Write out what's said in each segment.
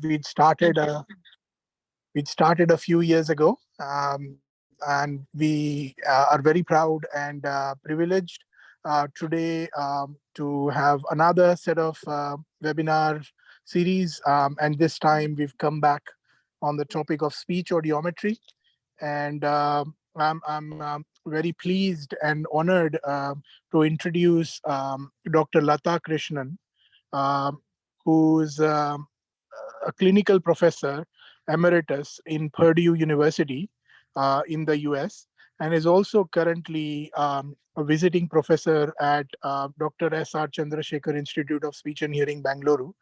we'd started a few years ago, and we are very proud and privileged today to have another set of webinar series. And this time we've come back on the topic of speech audiometry. And I'm very pleased and honored to introduce Dr. Latha Krishnan, um, who's a clinical professor emeritus in Purdue University in the US, and is also currently a visiting professor at Dr. S.R. Chandrasekhar Institute of Speech and Hearing, Bangalore.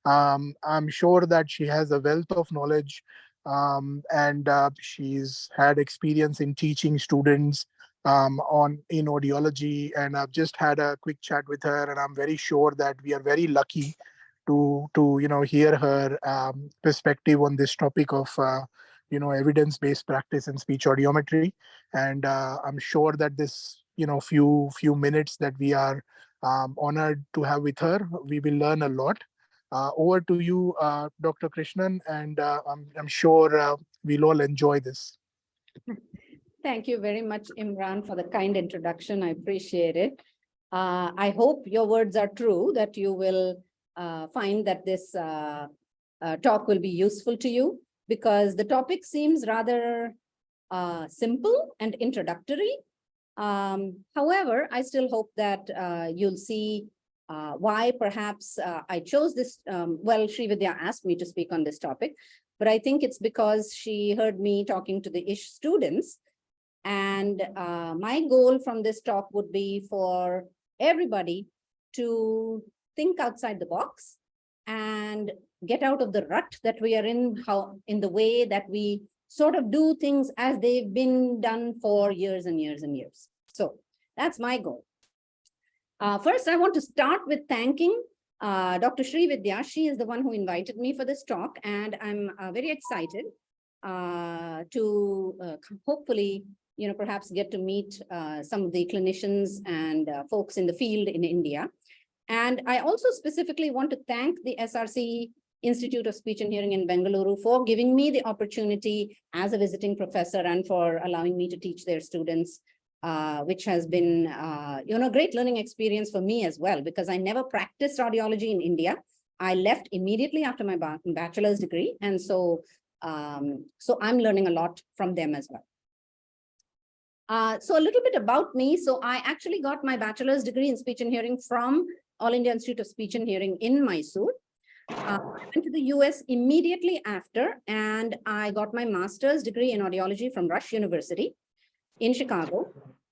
I'm sure that she has a wealth of knowledge, and she's had experience in teaching students on in audiology. And I've just had a quick chat with her, and I'm very sure that we are very lucky to hear her perspective on this topic of evidence-based practice in speech audiometry. And I'm sure that this few minutes that we are honored to have with her, we will learn a lot. Over to you, Dr. Krishnan, and I'm sure we'll all enjoy this. Thank you very much, Imran, for the kind introduction. I appreciate it. I hope your words are true, that you will find that this talk will be useful to you, because the topic seems rather simple and introductory. However, I still hope that you'll see why perhaps I chose this. Well, Srividya asked me to speak on this topic, but I think it's because she heard me talking to the ISH students. And my goal from this talk would be for everybody to think outside the box and get out of the rut that we are in the way that we sort of do things as they've been done for years and years and years. So that's my goal. First, I want to start with thanking Dr. Srividya. She is the one who invited me for this talk, and I'm very excited to hopefully, perhaps get to meet some of the clinicians and folks in the field in India. And I also specifically want to thank the SRC Institute of Speech and Hearing in Bangalore for giving me the opportunity as a visiting professor and for allowing me to teach their students, which has been, a great learning experience for me as well, because I never practiced audiology in India. I left immediately after my bachelor's degree. And so I'm learning a lot from them as well. So a little bit about me. So I actually got my bachelor's degree in speech and hearing from All India Institute of Speech and Hearing in Mysore. I went to the US immediately after, and I got my master's degree in audiology from Rush University in Chicago.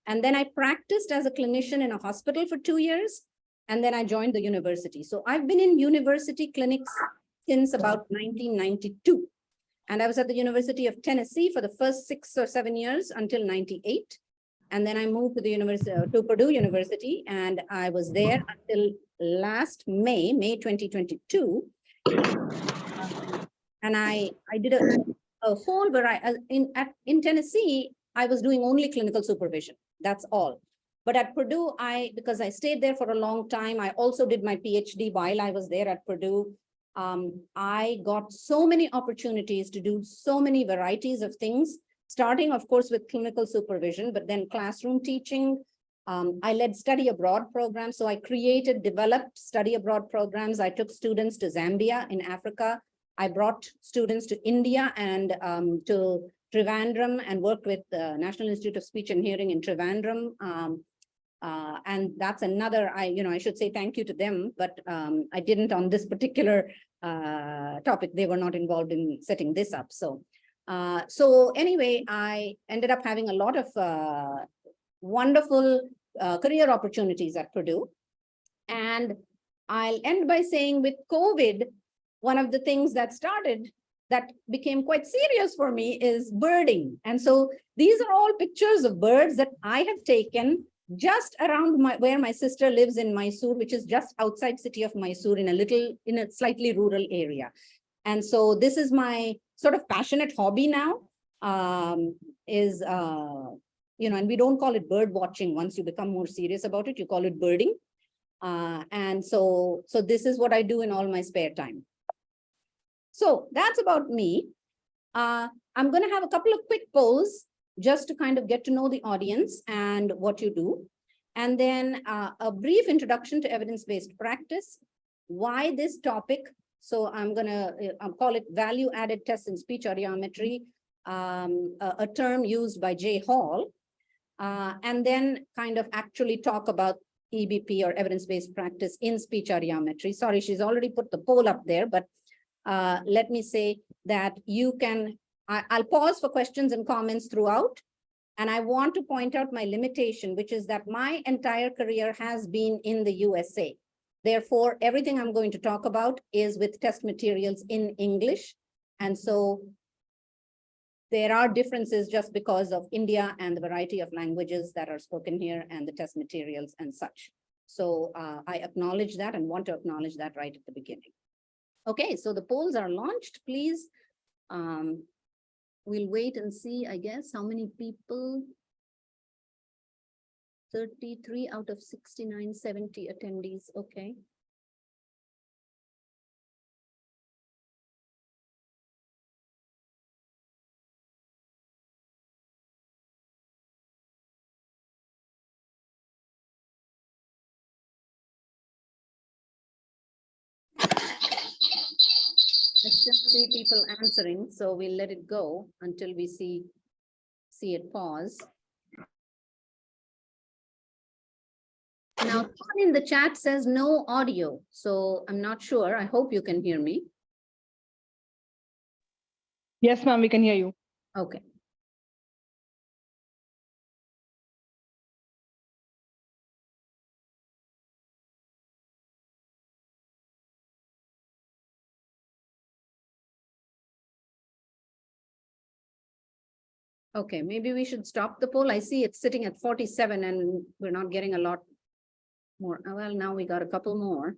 And then I practiced as a clinician in a hospital for 2 years, and then I joined the university. So I've been in university clinics since about 1992. And I was at the University of Tennessee for the first 6 or 7 years until 98. And then I moved to the to Purdue University, and I was there until last May 2022. And I did a whole variety. In Tennessee, I was doing only clinical supervision. That's all. But at Purdue, because I stayed there for a long time, I also did my PhD while I was there at Purdue. I got so many opportunities to do so many varieties of things, starting, of course, with clinical supervision, but then classroom teaching. I led study abroad programs. So I developed study abroad programs. I took students to Zambia in Africa. I brought students to India and to Trivandrum and worked with the National Institute of Speech and Hearing in Trivandrum. And that's another, I should say thank you to them, but I didn't on this particular topic. They were not involved in setting this up. So anyway, I ended up having a lot of wonderful career opportunities at Purdue. And I'll end by saying with COVID, one of the things that became quite serious for me is birding. And so these are all pictures of birds that I have taken just around where my sister lives in Mysore, which is just outside city of Mysore in a slightly rural area. And so this is my sort of passionate hobby now, and we don't call it bird watching. Once you become more serious about it, you call it birding. And so this is what I do in all my spare time. So that's about me. I'm going to have a couple of quick polls just to kind of get to know the audience and what you do. And then a brief introduction to evidence-based practice, why this topic. So I'm going to call it value-added tests in speech audiometry, a term used by Jay Hall, and then kind of actually talk about EBP or evidence-based practice in speech audiometry. Sorry, she's already put the poll up there, but let me say that you can, I'll pause for questions and comments throughout. And I want to point out my limitation, which is that my entire career has been in the USA. Therefore, everything I'm going to talk about is with test materials in English. And so there are differences just because of India and the variety of languages that are spoken here and the test materials and such. So I acknowledge that and want to acknowledge that right at the beginning. Okay, so the polls are launched, please. We'll wait and see, I guess, how many people. 33 out of 69, 70 attendees, okay. I still see people answering, so we'll let it go until we see it pause. Now, someone in the chat says no audio, so I'm not sure. I hope you can hear me. Yes, ma'am, we can hear you. Okay. Okay, maybe we should stop the poll. I see it's sitting at 47 and we're not getting a lot more. Well, now we got a couple more.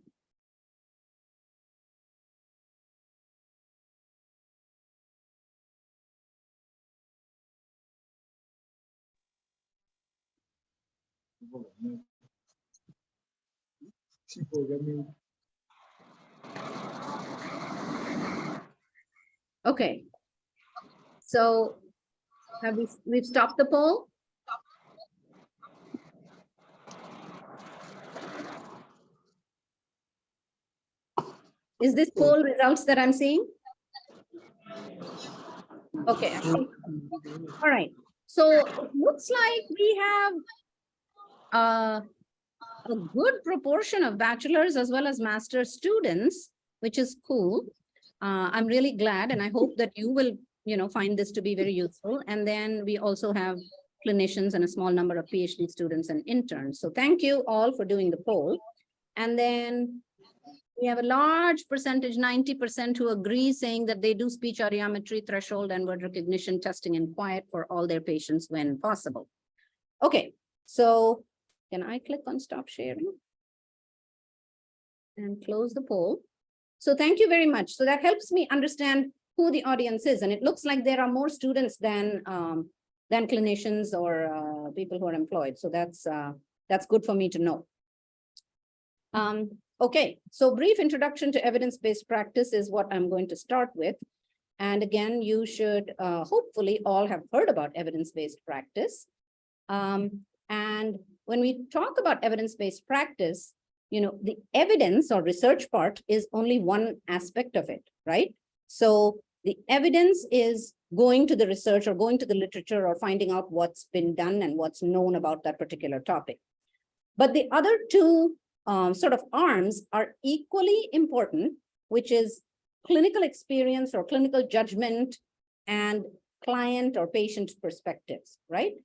Okay. So have we've stopped the poll? Is this poll results that I'm seeing? Okay. All right. So it looks like we have a good proportion of bachelor's as well as master's students, which is cool. I'm really glad, and I hope that you will, find this to be very useful. And then we also have clinicians and a small number of PhD students and interns. So thank you all for doing the poll. And then we have a large percentage, 90%, who agree, saying that they do speech audiometry, threshold, and word recognition testing in quiet for all their patients when possible. Okay, so can I click on stop sharing and close the poll? So thank you very much. So that helps me understand who the audience is. And it looks like there are more students than clinicians or people who are employed. So that's good for me to know. Okay, so brief introduction to evidence-based practice is what I'm going to start with. And again, you should hopefully all have heard about evidence-based practice. And when we talk about evidence-based practice, the evidence or research part is only one aspect of it, right? So the evidence is going to the research or going to the literature or finding out what's been done and what's known about that particular topic. But the other two sort of arms are equally important, which is clinical experience or clinical judgment and client or patient perspectives, right?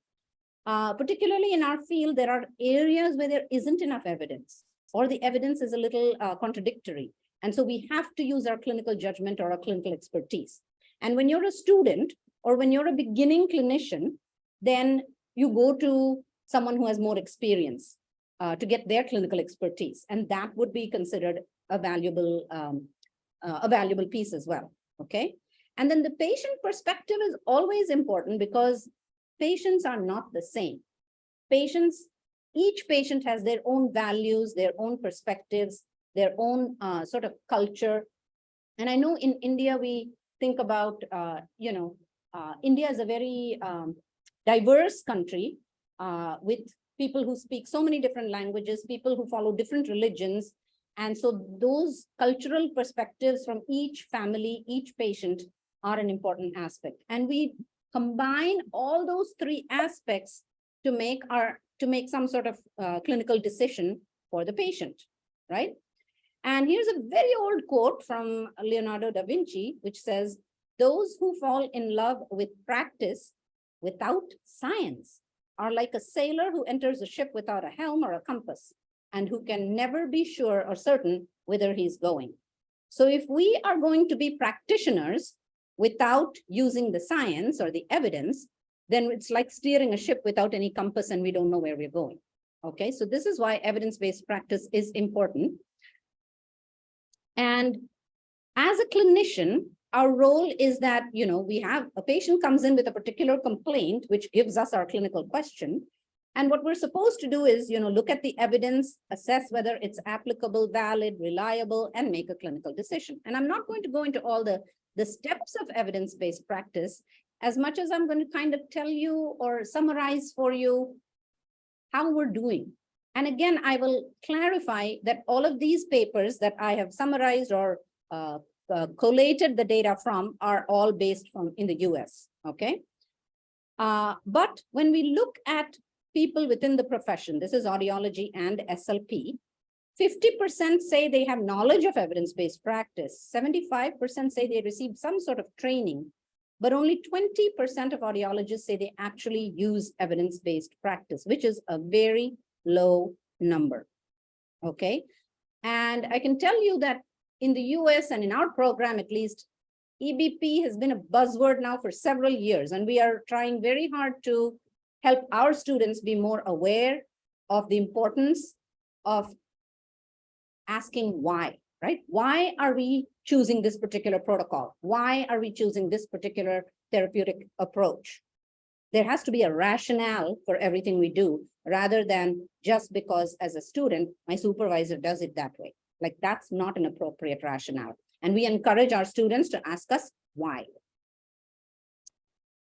Particularly in our field, there are areas where there isn't enough evidence, or the evidence is a little contradictory. And so we have to use our clinical judgment or our clinical expertise. And when you're a student or when you're a beginning clinician, then you go to someone who has more experience to get their clinical expertise. And that would be considered a valuable piece as well, okay? And then the patient perspective is always important because patients are not the same. Each patient has their own values, their own perspectives, their own sort of culture. And I know in India, we think about, India is a very diverse country with people who speak so many different languages, people who follow different religions. And so those cultural perspectives from each family, each patient are an important aspect. And we combine all those three aspects to make some sort of clinical decision for the patient, right? And here's a very old quote from Leonardo da Vinci, which says, "Those who fall in love with practice without science are like a sailor who enters a ship without a helm or a compass, and who can never be sure or certain whither he's going." So if we are going to be practitioners without using the science or the evidence, then it's like steering a ship without any compass and we don't know where we're going. Okay, so this is why evidence-based practice is important. And as a clinician, our role is that, we have a patient comes in with a particular complaint, which gives us our clinical question. And what we're supposed to do is, look at the evidence, assess whether it's applicable, valid, reliable, and make a clinical decision. And I'm not going to go into all the steps of evidence-based practice as much as I'm going to kind of tell you or summarize for you how we're doing. And again, I will clarify that all of these papers that I have summarized or collated the data from are all based in the US, okay? But when we look at people within the profession, this is audiology and SLP, 50% say they have knowledge of evidence-based practice, 75% say they received some sort of training, but only 20% of audiologists say they actually use evidence-based practice, which is a very low number, okay? And I can tell you that in the US and in our program, at least, EBP has been a buzzword now for several years, and we are trying very hard to help our students be more aware of the importance of asking why, right? Why are we choosing this particular protocol? Why are we choosing this particular therapeutic approach? There has to be a rationale for everything we do, rather than just because as a student, my supervisor does it that way. Like, that's not an appropriate rationale. And we encourage our students to ask us why.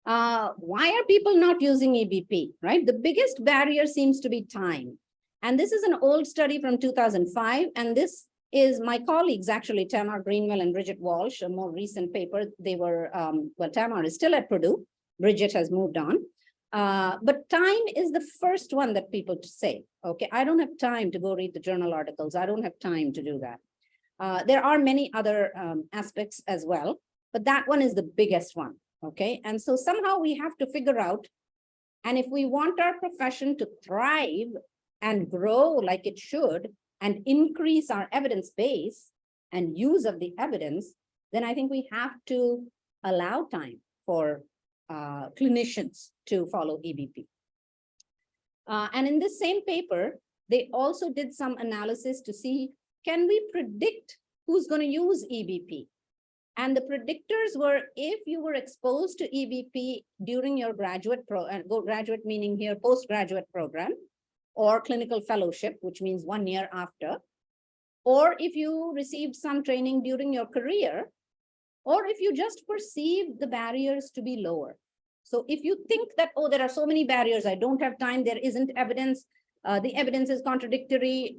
Why are people not using EBP, right? The biggest barrier seems to be time. And this is an old study from 2005. And this is my colleagues, actually, Tamar Greenwell and Bridget Walsh, a more recent paper. They were, Tamar is still at Purdue. Bridget has moved on. But time is the first one that people say, okay, I don't have time to go read the journal articles. I don't have time to do that. There are many other aspects as well, but that one is the biggest one, okay? And so somehow we have to figure out, and if we want our profession to thrive and grow like it should, and increase our evidence base and use of the evidence, then I think we have to allow time for clinicians to follow EBP. And in this same paper, they also did some analysis to see, can we predict who's going to use EBP? And the predictors were, if you were exposed to EBP during your graduate meaning here postgraduate program, or clinical fellowship, which means 1 year after, or if you received some training during your career, or if you just perceive the barriers to be lower. So if you think that, oh, there are so many barriers, I don't have time, there isn't evidence, the evidence is contradictory,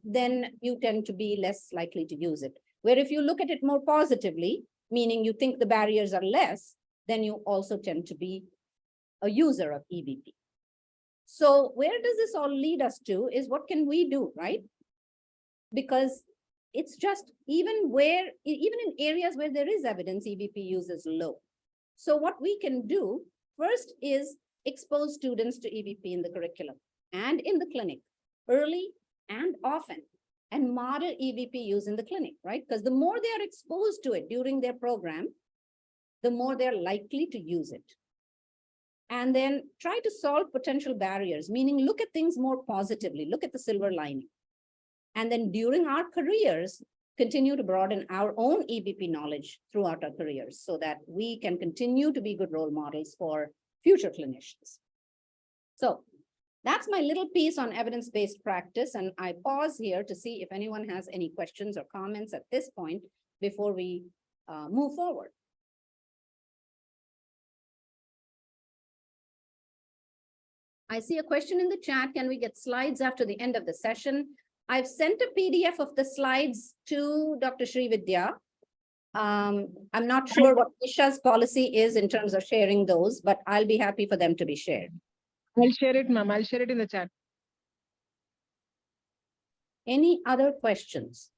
then you tend to be less likely to use it. Where if you look at it more positively, meaning you think the barriers are less, then you also tend to be a user of EBP. So where does this all lead us to is, what can we do, right? Because it's just, even in areas where there is evidence, EBP use is low. So what we can do first is expose students to EBP in the curriculum and in the clinic, early and often, and model EBP use in the clinic, right? Because the more they are exposed to it during their program, the more they're likely to use it. And then try to solve potential barriers, meaning look at things more positively, look at the silver lining. And then during our careers, continue to broaden our own EBP knowledge throughout our careers so that we can continue to be good role models for future clinicians. So that's my little piece on evidence-based practice. And I pause here to see if anyone has any questions or comments at this point before we move forward. I see a question in the chat. Can we get slides after the end of the session? I've sent a PDF of the slides to Dr. Srividya. I'm not sure what Isha's policy is in terms of sharing those, but I'll be happy for them to be shared. I'll share it, ma'am. I'll share it in the chat. Any other questions?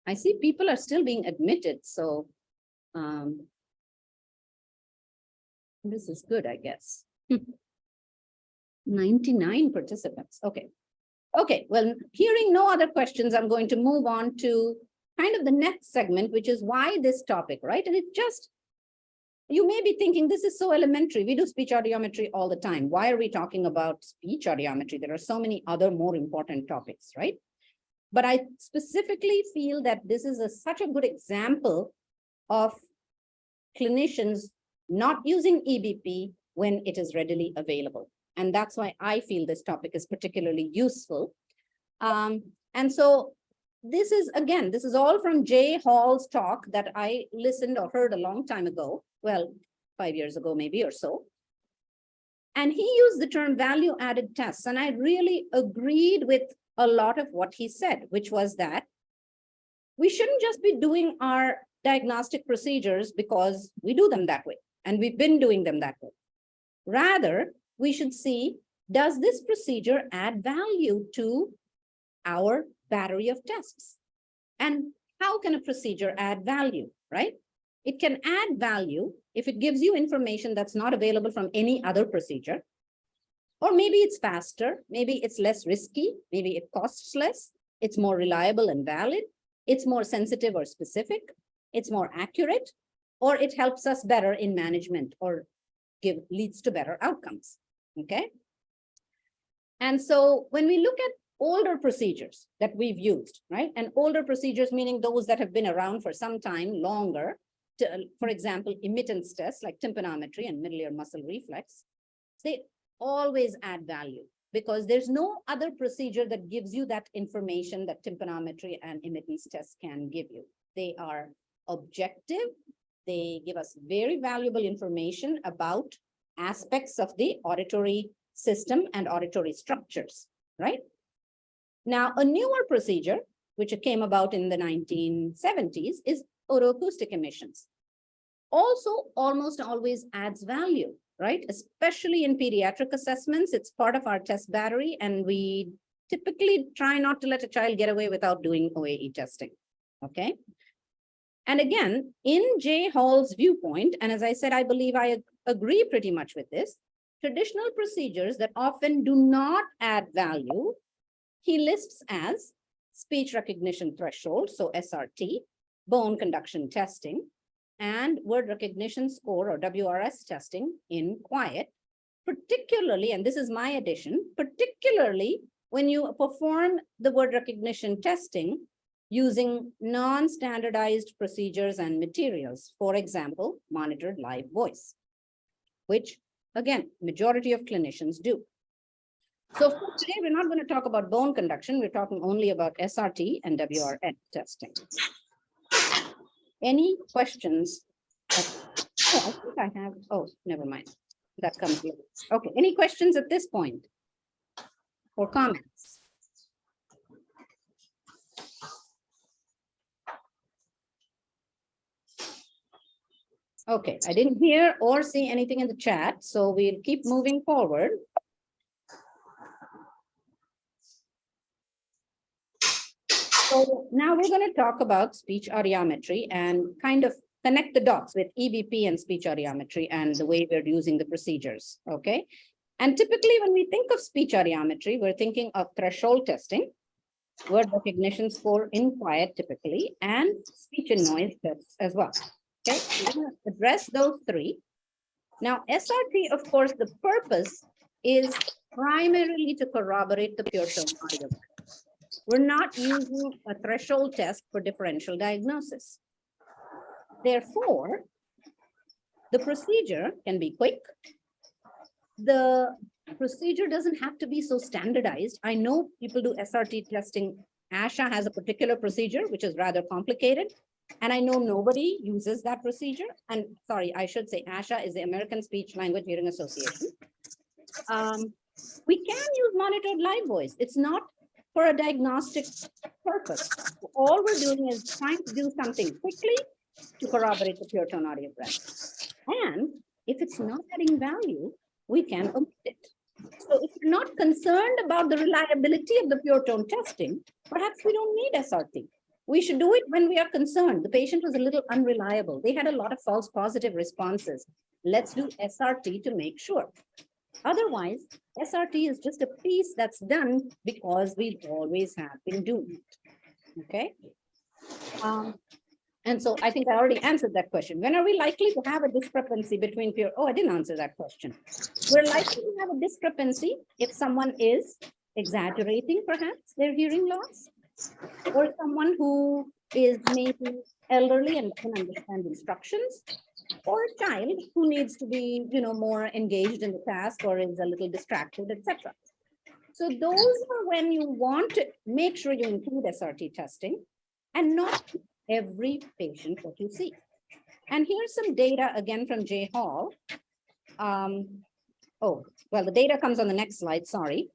I see people are still being admitted, so this is good, I guess. 99 participants. Okay. Okay, well, hearing no other questions, I'm going to move on to kind of the next segment, which is why this topic, right? And it just, you may be thinking this is so elementary. We do speech audiometry all the time. Why are we talking about speech audiometry? There are so many other more important topics, right? But I specifically feel that this is such a good example of clinicians not using EBP when it is readily available. And that's why I feel this topic is particularly useful. And so this is, again, this is all from Jay Hall's talk that I listened or heard a long time ago. Well, 5 years ago, maybe or so. And he used the term value added tests. And I really agreed with a lot of what he said, which was that we shouldn't just be doing our diagnostic procedures because we do them that way. And we've been doing them that way. Rather, we should see, does this procedure add value to our battery of tests? And how can a procedure add value, right? It can add value if it gives you information that's not available from any other procedure. Or maybe it's faster, maybe it's less risky, maybe it costs less, it's more reliable and valid, it's more sensitive or specific, it's more accurate, or it helps us better in management or leads to better outcomes, okay? And so when we look at older procedures that we've used, right? And older procedures, meaning those that have been around for some time longer, for example, emittance tests like tympanometry and middle ear muscle reflex, they always add value because there's no other procedure that gives you that information that tympanometry and emittance tests can give you. They are objective. They give us very valuable information about aspects of the auditory system and auditory structures, right? Now, a newer procedure, which came about in the 1970s, is otoacoustic emissions. Also, almost always adds value, right? Especially in pediatric assessments, it's part of our test battery, and we typically try not to let a child get away without doing OAE testing, okay? And again, in Jay Hall's viewpoint, and as I said, I believe I agree pretty much with this, traditional procedures that often do not add value, he lists as speech recognition threshold, so SRT, bone conduction testing, and word recognition score or WRS testing in quiet, particularly, and this is my addition, particularly when you perform the word recognition testing using non-standardized procedures and materials, for example, monitored live voice, which again, majority of clinicians do. So for today, we're not going to talk about bone conduction. We're talking only about SRT and WRS testing. Any questions? Oh, I think I have, oh, never mind. That comes later. Okay, any questions at this point or comments? Okay, I didn't hear or see anything in the chat, so we'll keep moving forward. So now we're going to talk about speech audiometry and kind of connect the dots with EBP and speech audiometry and the way we're using the procedures, okay? And typically when we think of speech audiometry, we're thinking of threshold testing, word recognition score in quiet typically, and speech and noise tests as well, okay? So we're going to address those three. Now, SRT, of course, the purpose is primarily to corroborate the pure tone audio. We're not using a threshold test for differential diagnosis. Therefore, the procedure can be quick. The procedure doesn't have to be so standardized. I know people do SRT testing ASHA has a particular procedure, which is rather complicated. And I know nobody uses that procedure. And sorry, I should say ASHA is the American Speech Language Hearing Association. We can use monitored live voice. It's not for a diagnostic purpose. All we're doing is trying to do something quickly to corroborate the pure tone audio breath. And if it's not adding value, we can omit it. So if you're not concerned about the reliability of the pure tone testing, perhaps we don't need SRT. We should do it when we are concerned. The patient was a little unreliable. They had a lot of false positive responses. Let's do SRT to make sure. Otherwise, SRT is just a piece that's done because we always have been doing it. Okay. And so I think I already answered that question. When are we likely to have a discrepancy between pure? Oh, I didn't answer that question. We're likely to have a discrepancy if someone is exaggerating, perhaps, their hearing loss, or someone who is maybe elderly and can understand instructions, or a child who needs to be, more engaged in the task or is a little distracted, etc. So those are when you want to make sure you include SRT testing and not every patient that you see. And here's some data again from Jay Hall. The data comes on the next slide, sorry.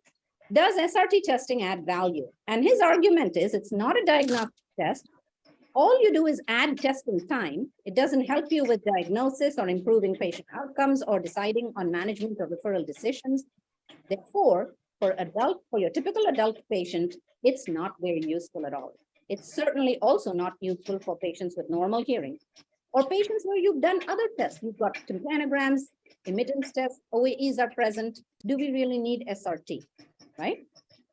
Does SRT testing add value? And his argument is it's not a diagnostic test. All you do is add testing time. It doesn't help you with diagnosis or improving patient outcomes or deciding on management or referral decisions. Therefore, for your typical adult patient, it's not very useful at all. It's certainly also not useful for patients with normal hearing or patients where you've done other tests. You've got tympanograms, emittance tests, OAEs are present. Do we really need SRT, right?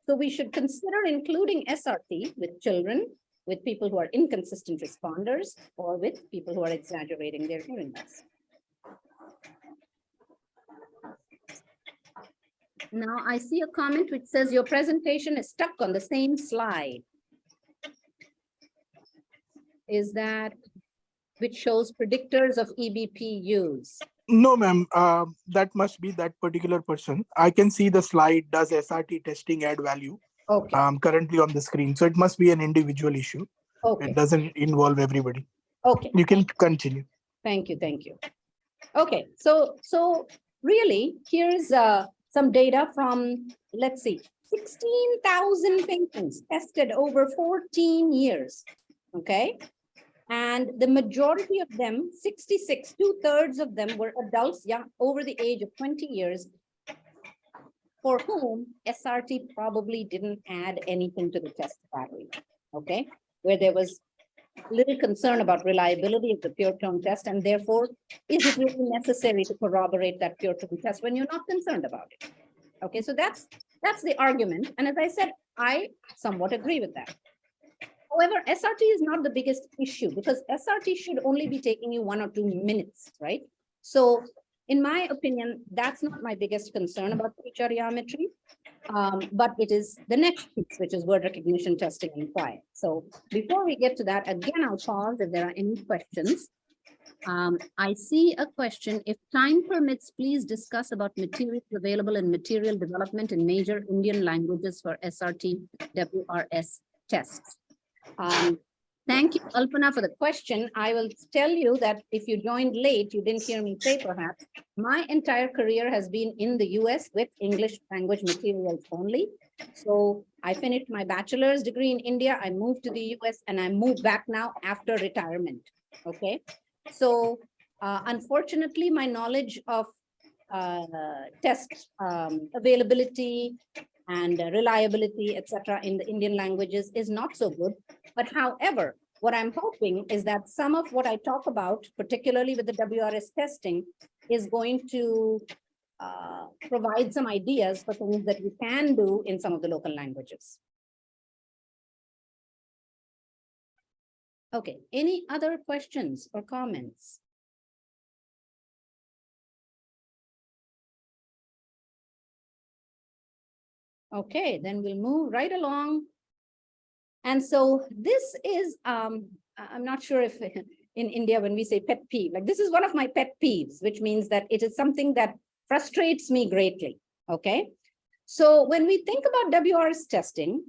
So we should consider including SRT with children, with people who are inconsistent responders, or with people who are exaggerating their hearing loss. Now I see a comment which says your presentation is stuck on the same slide. Is that which shows predictors of EBP use? No, ma'am, that must be that particular person. I can see the slide, does SRT testing add value? Okay. Currently on the screen. So it must be an individual issue. Okay. It doesn't involve everybody. Okay. You can continue. Thank you. Thank you. Okay. So really, here's some data from, let's see, 16,000 patients tested over 14 years. Okay. And the majority of them, 66, 2/3 of them were adults young over the age of 20 years for whom SRT probably didn't add anything to the test battery. Okay. Where there was little concern about reliability of the pure tone test, and therefore, is it really necessary to corroborate that pure tone test when you're not concerned about it? Okay, so that's the argument. And as I said, I somewhat agree with that. However, SRT is not the biggest issue because SRT should only be taking you 1 or 2 minutes, right? So in my opinion, that's not my biggest concern about speech audiometry, but it is the next piece, which is word recognition testing and quiet. So before we get to that, again, I'll pause if there are any questions. I see a question. If time permits, please discuss about materials available in material development in major Indian languages for SRT WRS tests. Thank you, Alpana, for the question. I will tell you that if you joined late, you didn't hear me say perhaps, my entire career has been in the US with English language materials only. So I finished my bachelor's degree in India. I moved to the US and I moved back now after retirement. Okay. So unfortunately, my knowledge of test availability and reliability, etc., in the Indian languages is not so good. But however, what I'm hoping is that some of what I talk about, particularly with the WRS testing, is going to provide some ideas for things that you can do in some of the local languages. Okay, any other questions or comments? Okay, then we'll move right along. And so this is, I'm not sure if in India, when we say pet peeve, like this is one of my pet peeves, which means that it is something that frustrates me greatly, okay? So when we think about WRS testing,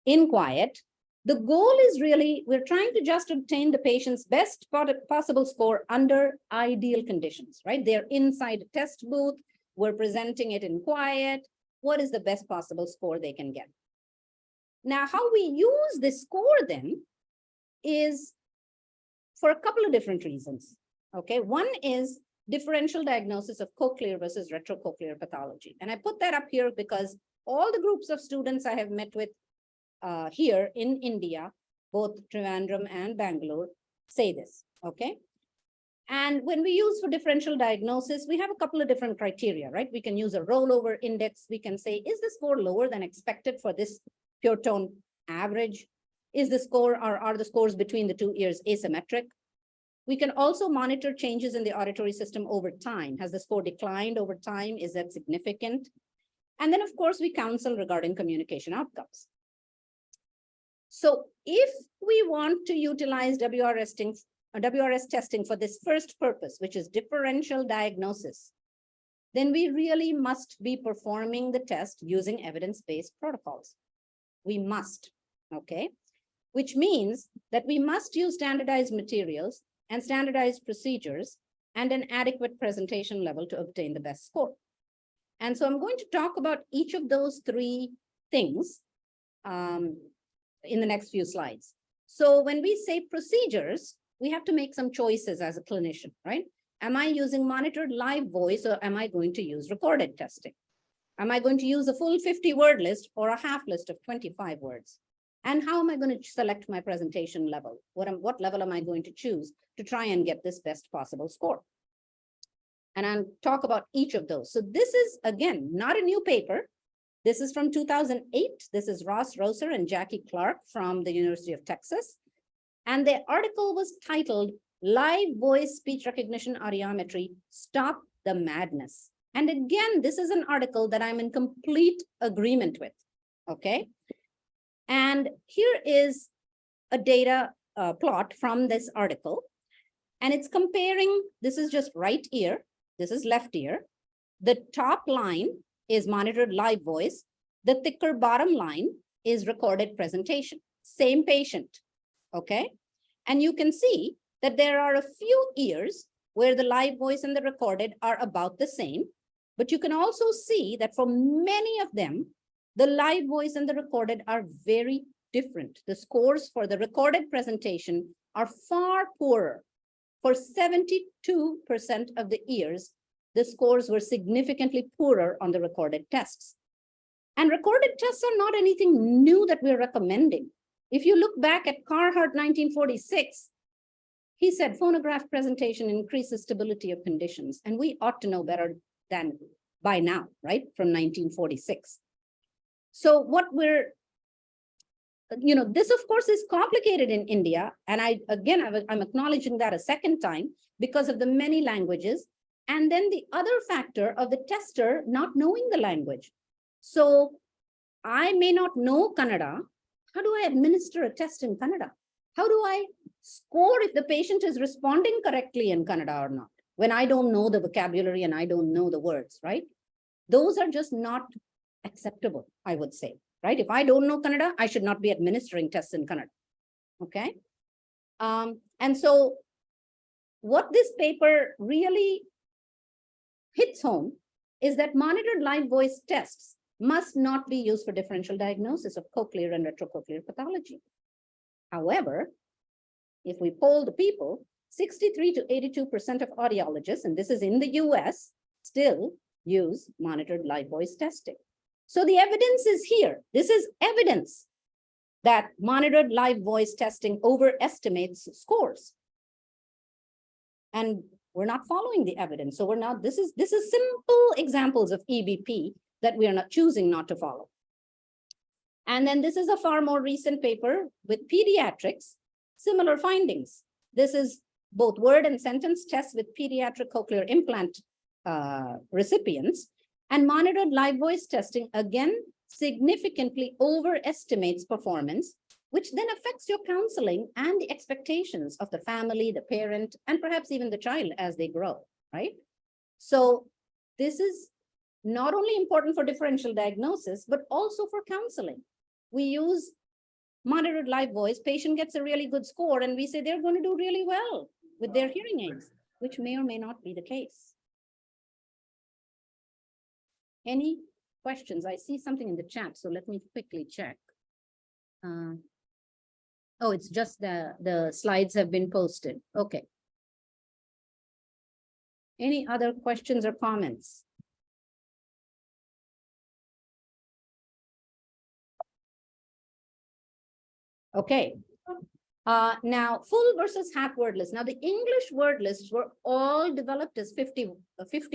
in quiet. The goal is really, we're trying to just obtain the patient's best possible score under ideal conditions, right? They're inside a test booth. We're presenting it in quiet. What is the best possible score they can get? Now, how we use this score then is for a couple of different reasons. Okay, one is differential diagnosis of cochlear versus retrocochlear pathology. And I put that up here because all the groups of students I have met with here in India, both Trivandrum and Bangalore, say this, okay? And when we use for differential diagnosis, we have a couple of different criteria, right? We can use a rollover index. We can say, is the score lower than expected for this pure tone average? Is the score, or are the scores between the two ears asymmetric? We can also monitor changes in the auditory system over time. Has the score declined over time? Is that significant? And then, of course, we counsel regarding communication outcomes. So if we want to utilize WRS testing for this first purpose, which is differential diagnosis, then we really must be performing the test using evidence-based protocols. We must, okay? Which means that we must use standardized materials and standardized procedures and an adequate presentation level to obtain the best score. And so I'm going to talk about each of those three things in the next few slides. So when we say procedures, we have to make some choices as a clinician, right? Am I using monitored live voice, or am I going to use recorded testing? Am I going to use a full 50-word list or a half list of 25 words? And how am I going to select my presentation level? What level am I going to choose to try and get this best possible score? And I'll talk about each of those. So this is, again, not a new paper. This is from 2008. This is Ross Roser and Jackie Clark from the University of Texas. And the article was titled, Live Voice Speech Recognition Audiometry, Stop the Madness. And again, this is an article that I'm in complete agreement with, okay? And here is a data plot from this article. And it's comparing, this is just right ear, this is left ear. The top line is monitored live voice. The thicker bottom line is recorded presentation. Same patient, okay? And you can see that there are a few ears where the live voice and the recorded are about the same. But you can also see that for many of them, the live voice and the recorded are very different. The scores for the recorded presentation are far poorer. For 72% of the ears, the scores were significantly poorer on the recorded tests. And recorded tests are not anything new that we're recommending. If you look back at Carhart 1946, he said phonograph presentation increases stability of conditions. And we ought to know better than by now, right? From 1946. So what we're, this of course is complicated in India. And I'm acknowledging that a second time because of the many languages. And then the other factor of the tester not knowing the language. So I may not know Kannada. How do I administer a test in Kannada? How do I score if the patient is responding correctly in Kannada or not? When I don't know the vocabulary and I don't know the words, right? Those are just not acceptable, I would say, right? If I don't know Kannada, I should not be administering tests in Kannada, okay? And so what this paper really hits home is that monitored live voice tests must not be used for differential diagnosis of cochlear and retrocochlear pathology. However, if we poll the people, 63 to 82% of audiologists, and this is in the US, still use monitored live voice testing. So the evidence is here. This is evidence that monitored live voice testing overestimates scores. And we're not following the evidence. So this is simple examples of EBP that we are not choosing not to follow. And then this is a far more recent paper with pediatrics, similar findings. This is both word and sentence tests with pediatric cochlear implant recipients, and monitored live voice testing again significantly overestimates performance, which then affects your counseling and the expectations of the family, the parent, and perhaps even the child as they grow, right? So this is not only important for differential diagnosis, but also for counseling. We use monitored live voice, patient gets a really good score, and we say they're going to do really well with their hearing aids, which may or may not be the case. Any questions? I see something in the chat, so let me quickly check. Oh, it's just the slides have been posted. Okay. Any other questions or comments? Okay. Now, full versus half word list. Now, the English word lists were all developed as 50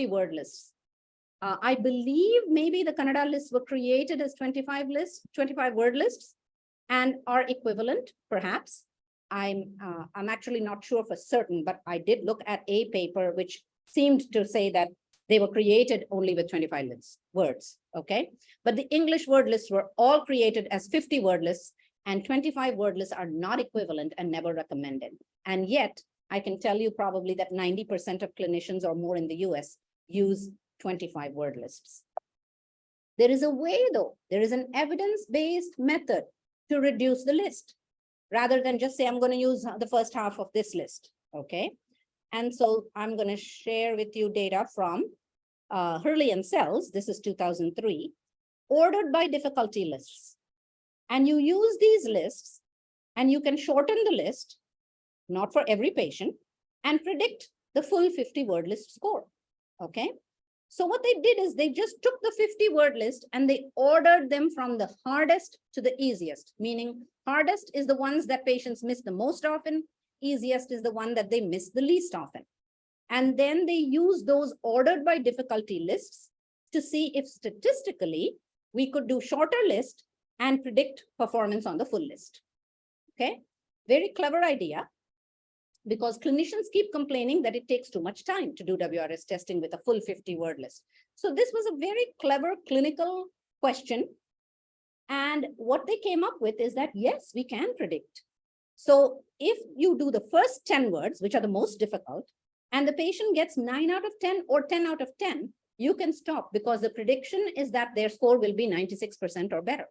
word lists. I believe maybe the Kannada lists were created as 25 word lists and are equivalent, perhaps. I'm actually not sure for certain, but I did look at a paper which seemed to say that they were created only with 25 words, okay? But the English word lists were all created as 50 word lists, and 25 word lists are not equivalent and never recommended. And yet, I can tell you probably that 90% of clinicians or more in the US use 25 word lists. There is a way though, there is an evidence-based method to reduce the list, rather than just say, I'm going to use the first half of this list, okay? And so I'm going to share with you data from Hurley and Sells, this is 2003, ordered by difficulty lists. And you use these lists and you can shorten the list, not for every patient, and predict the full 50 word list score, okay? So what they did is they just took the 50 word list and they ordered them from the hardest to the easiest, meaning hardest is the ones that patients miss the most often, easiest is the one that they miss the least often. And then they use those ordered by difficulty lists to see if statistically we could do shorter list and predict performance on the full list. Okay, very clever idea, because clinicians keep complaining that it takes too much time to do WRS testing with a full 50 word list. So this was a very clever clinical question. And what they came up with is that, yes, we can predict. So if you do the first 10 words, which are the most difficult, and the patient gets 9 out of 10 or 10 out of 10, you can stop, because the prediction is that their score will be 96% or better.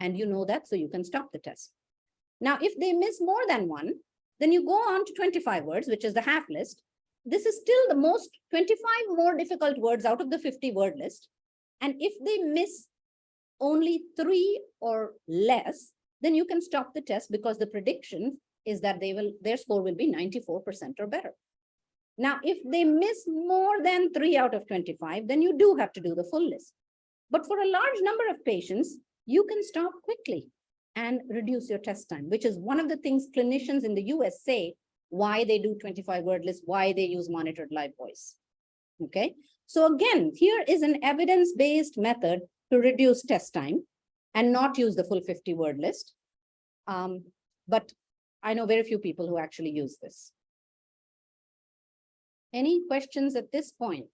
And you know that, so you can stop the test. Now, if they miss more than one, then you go on to 25 words, which is the half list. This is still the most 25 more difficult words out of the 50 word list. And if they miss only 3 or less, then you can stop the test, because the prediction is that their score will be 94% or better. Now, if they miss more than 3 out of 25, then you do have to do the full list. But for a large number of patients, you can stop quickly and reduce your test time, which is one of the things clinicians in the US say why they do 25 word lists, why they use monitored live voice. Okay, so again, here is an evidence-based method to reduce test time and not use the full 50 word list. But I know very few people who actually use this. Any questions at this point?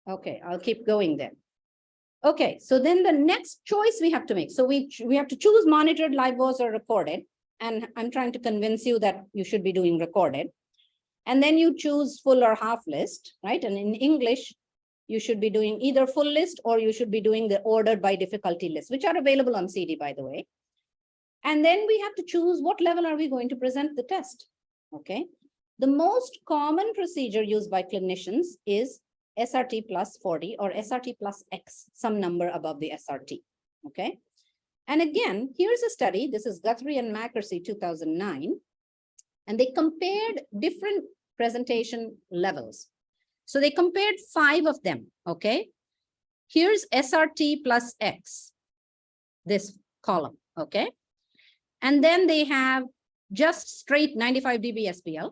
Okay, I'll keep going then. Okay, so then the next choice we have to make. So we have to choose monitored, live voice, or recorded. And I'm trying to convince you that you should be doing recorded. And then you choose full or half list, right? And in English, you should be doing either full list, or you should be doing the ordered by difficulty list, which are available on CD, by the way. And then we have to choose what level are we going to present the test, okay? The most common procedure used by clinicians is SRT plus 40 or SRT plus X, some number above the SRT, okay? And again, here's a study. This is Guthrie and McCarthy, 2009. And they compared different presentation levels. So they compared 5 of them, okay? Here's SRT plus X, this column, okay? And then they have just straight 95 dB SPL.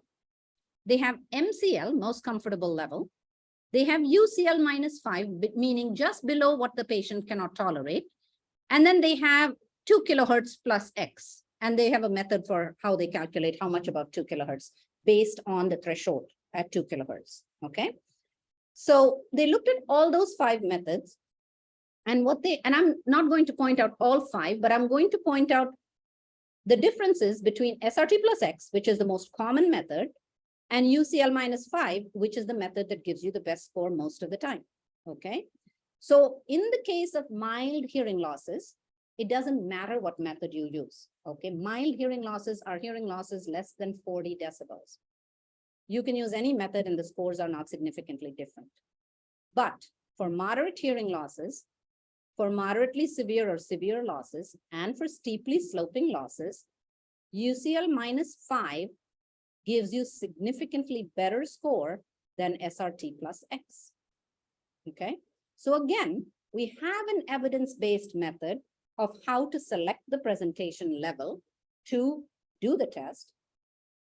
They have MCL, most comfortable level. They have UCL minus 5, meaning just below what the patient cannot tolerate. And then they have 2 kilohertz plus X. And they have a method for how they calculate how much above 2 kilohertz based on the threshold at 2 kilohertz, okay? So they looked at all those 5 methods. And I'm not going to point out all 5, but I'm going to point out the differences between SRT plus X, which is the most common method, and UCL -5, which is the method that gives you the best score most of the time, okay? So in the case of mild hearing losses, it doesn't matter what method you use, okay? Mild hearing losses are hearing losses less than 40 decibels. You can use any method and the scores are not significantly different. But for moderate hearing losses, for moderately severe or severe losses, and for steeply sloping losses, UCL -5 gives you significantly better score than SRT plus X, okay? So again, we have an evidence-based method of how to select the presentation level to do the test.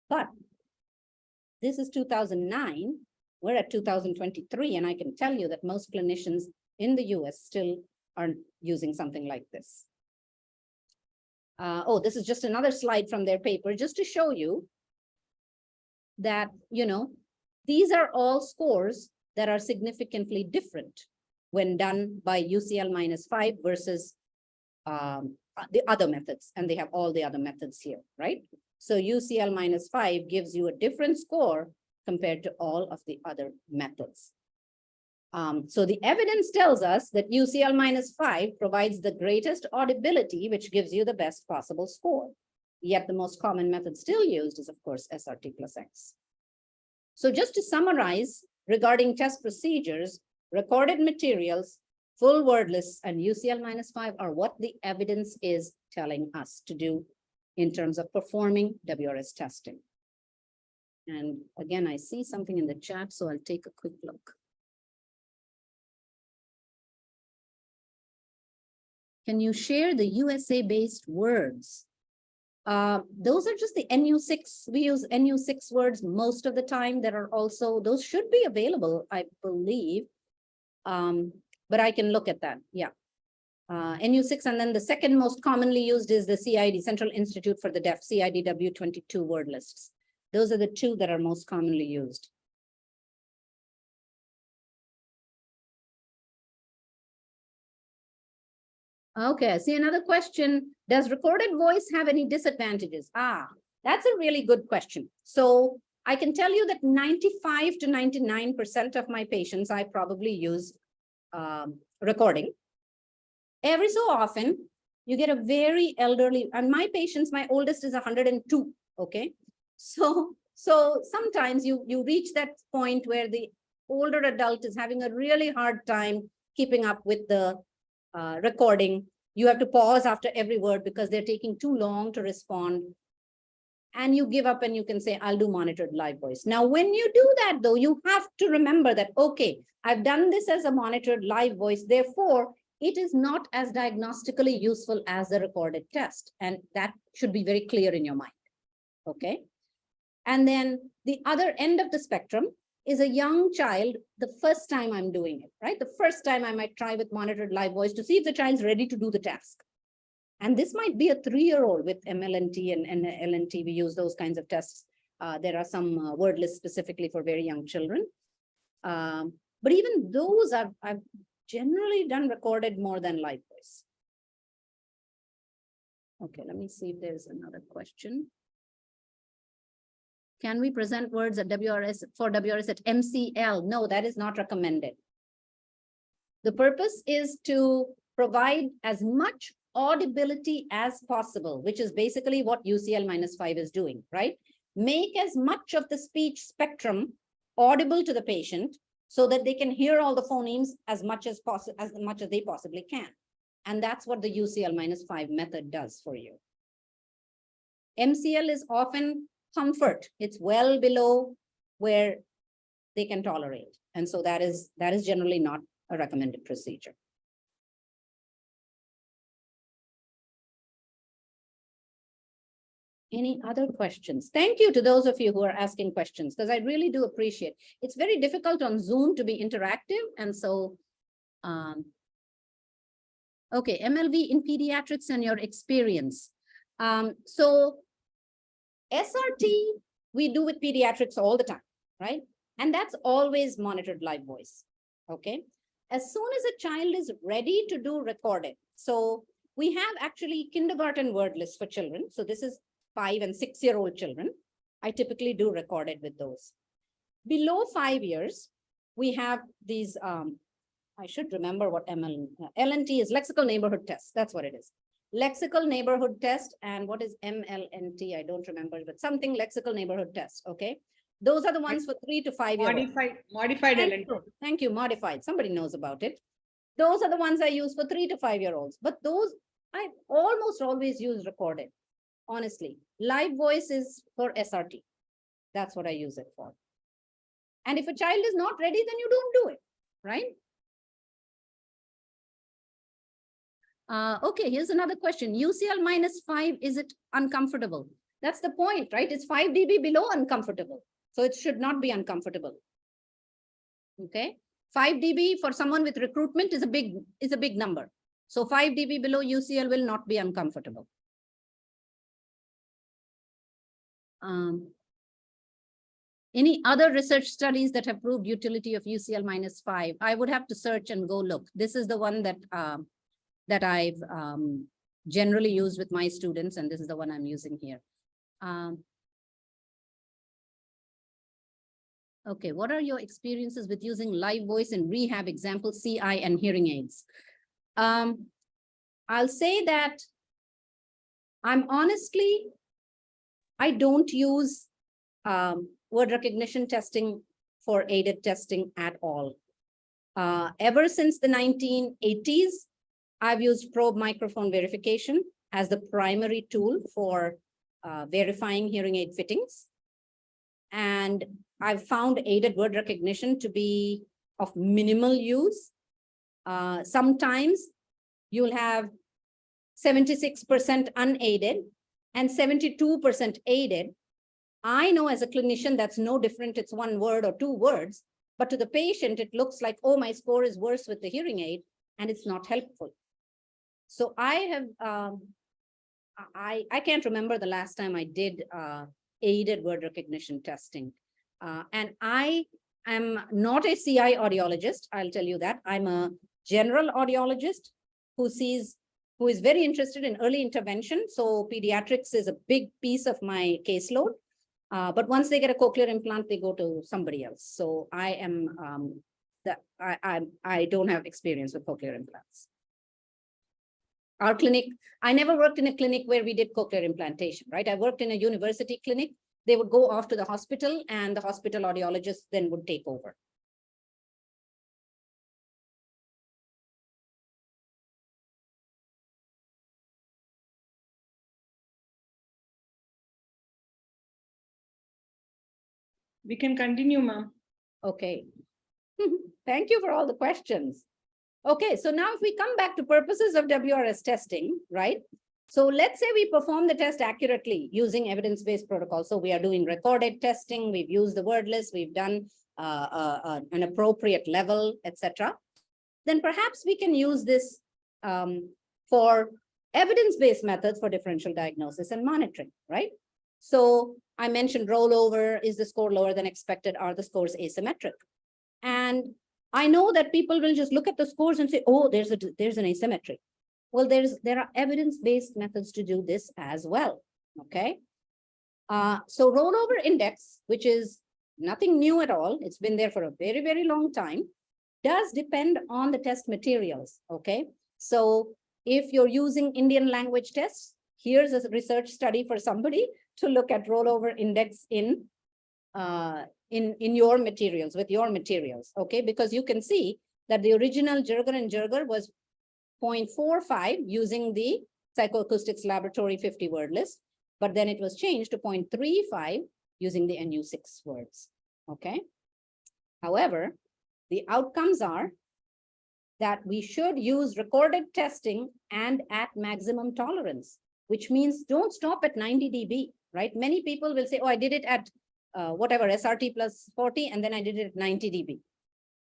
But this is 2009, we're at 2023, and I can tell you that most clinicians in the US still are using something like this. Oh, this is just another slide from their paper, just to show you that, you know, these are all scores that are significantly different when done by UCL -5 versus the other methods, and they have all the other methods here, right? So UCL -5 gives you a different score compared to all of the other methods. So the evidence tells us that UCL -5 provides the greatest audibility, which gives you the best possible score. Yet the most common method still used is, of course, SRT plus X. So just to summarize, regarding test procedures, recorded materials, full word lists, and UCL -5 are what the evidence is telling us to do in terms of performing WRS testing. And again, I see something in the chat, so I'll take a quick look. Can you share the USA-based words? Those are just the NU6. We use NU6 words most of the time. There are also, those should be available, I believe. But I can look at that, yeah. NU6, and then the second most commonly used is the CID, Central Institute for the Deaf, CIDW 22 word lists. Those are the two that are most commonly used. Okay, I see another question. Does recorded voice have any disadvantages? That's a really good question. So I can tell you that 95 to 99% of my patients, I probably use recording. Every so often, you get a very elderly, and my patients, my oldest is 102, okay? So sometimes you reach that point where the older adult is having a really hard time keeping up with the recording. You have to pause after every word because they're taking too long to respond. And you give up and you can say, I'll do monitored live voice. Now, when you do that, though, you have to remember that, okay, I've done this as a monitored live voice. Therefore, it is not as diagnostically useful as the recorded test. And that should be very clear in your mind, okay? And then the other end of the spectrum is a young child, the first time I'm doing it, right? The first time I might try with monitored live voice to see if the child's ready to do the task. And this might be a 3-year-old with MLNT and LNT. We use those kinds of tests. There are some word lists specifically for very young children. But even those I've generally done recorded more than live voice. Okay, let me see if there's another question. Can we present words at WRS at MCL? No, that is not recommended. The purpose is to provide as much audibility as possible, which is basically what UCL -5 is doing, right? Make as much of the speech spectrum audible to the patient so that they can hear all the phonemes as much as they possibly can. And that's what the UCL -5 method does for you. MCL is often comfort. It's well below where they can tolerate. And so that is generally not a recommended procedure. Any other questions? Thank you to those of you who are asking questions, because I really do appreciate. It's very difficult on Zoom to be interactive. And so, okay, MLV in pediatrics and your experience. So SRT, we do with pediatrics all the time, right? And that's always monitored live voice, okay? As soon as a child is ready to do recorded, so we have actually kindergarten word lists for children. So this is 5- and 6-year-old children. I typically do recorded with those. Below 5 years, we have these, I should remember what LNT is, lexical neighborhood test. That's what it is. Lexical neighborhood test. And what is MLNT? I don't remember, but something lexical neighborhood test. Okay. Those are the ones for 3 to 5 years. Modified Thank LNT. you. Thank you. Modified. Somebody knows about it. Those are the ones I use for 3 to 5 year olds. But those I almost always use recorded. Honestly, live voice is for SRT. That's what I use it for. And if a child is not ready, then you don't do it, right? Okay, here's another question. UCL -5, is it uncomfortable? That's the point, right? It's 5 dB below uncomfortable. So it should not be uncomfortable. Okay, 5 dB for someone with recruitment is a big number. So 5 dB below UCL will not be uncomfortable. Any other research studies that have proved utility of UCL -5? I would have to search and go look. This is the one that that I've generally used with my students, and this is the one I'm using here. Okay, what are your experiences with using live voice in rehab, example, CI and hearing aids? I'll say that I don't use word recognition testing for aided testing at all. Ever since the 1980s, I've used probe microphone verification as the primary tool for verifying hearing aid fittings. And I've found aided word recognition to be of minimal use. Sometimes you'll have 76% unaided and 72% aided. I know as a clinician, that's no different. It's 1 word or 2 words, but to the patient, it looks like, oh, my score is worse with the hearing aid, and it's not helpful. So I have, I can't remember the last time I did aided word recognition testing. And I am not a CI audiologist, I'll tell you that. I'm a general audiologist who is very interested in early intervention. So pediatrics is a big piece of my caseload. But once they get a cochlear implant, they go to somebody else. So I am I don't have experience with cochlear implants. Our clinic, I never worked in a clinic where we did cochlear implantation, right? I worked in a university clinic. They would go off to the hospital, and the hospital audiologist then would take over. We can continue, ma'am. Okay. Thank you for all the questions. Okay, so now if we come back to purposes of WRS testing, right? So let's say we perform the test accurately using evidence-based protocols. So we are doing recorded testing, we've used the word list, we've done an appropriate level, etc. Then perhaps we can use this for evidence-based methods for differential diagnosis and monitoring, right? So I mentioned rollover. Is the score lower than expected? Are the scores asymmetric? And I know that people will just look at the scores and say, oh, there's an asymmetry. Well, there are evidence-based methods to do this as well, okay? So rollover index, which is nothing new at all, it's been there for a very, very long time, does depend on the test materials, okay? So if you're using Indian language tests, here's a research study for somebody to look at rollover index in your materials, with your materials, okay? Because you can see that the original Jirgar and Jirgar was 0.45 using the Psychoacoustics Laboratory 50 word list, but then it was changed to 0.35 using the NU6 words, okay? However, the outcomes are that we should use recorded testing and at maximum tolerance, which means don't stop at 90 dB, right? Many people will say, oh, I did it at whatever, SRT plus 40, and then I did it at 90 dB.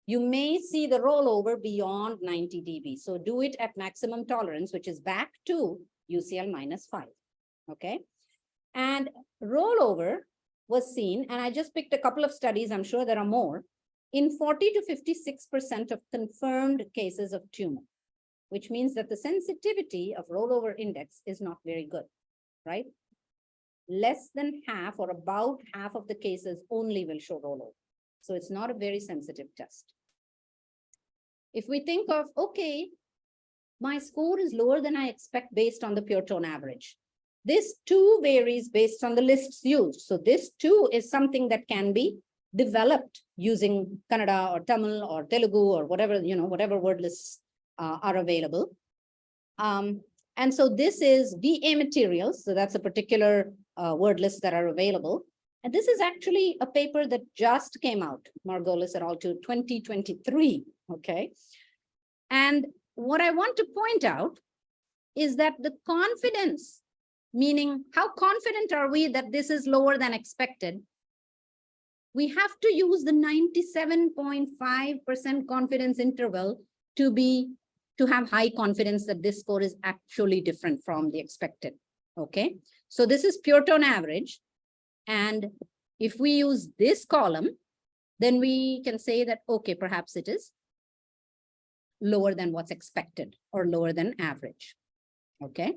You may see the rollover beyond 90 dB. So do it at maximum tolerance, which is back to UCL -5, okay? And rollover was seen, and I just picked a couple of studies, I'm sure there are more, in 40 to 56% of confirmed cases of tumor, which means that the sensitivity of rollover index is not very good, right? less than half or about half of the cases only will show rollover. So it's not a very sensitive test. If we think of, okay, my score is lower than I expect based on the pure tone average. This too varies based on the lists used. So this too is something that can be developed using Kannada or Tamil or Telugu or whatever, whatever word lists are available. And so this is DA materials. So that's a particular word list that are available. And this is actually a paper that just came out, Margolis et al. To 2023, okay? And what I want to point out is that the confidence, meaning how confident are we that this is lower than expected, we have to use the 97.5% confidence interval to have high confidence that this score is actually different from the expected, okay? So this is pure tone average. And if we use this column, then we can say that, okay, perhaps it is lower than what's expected or lower than average, okay?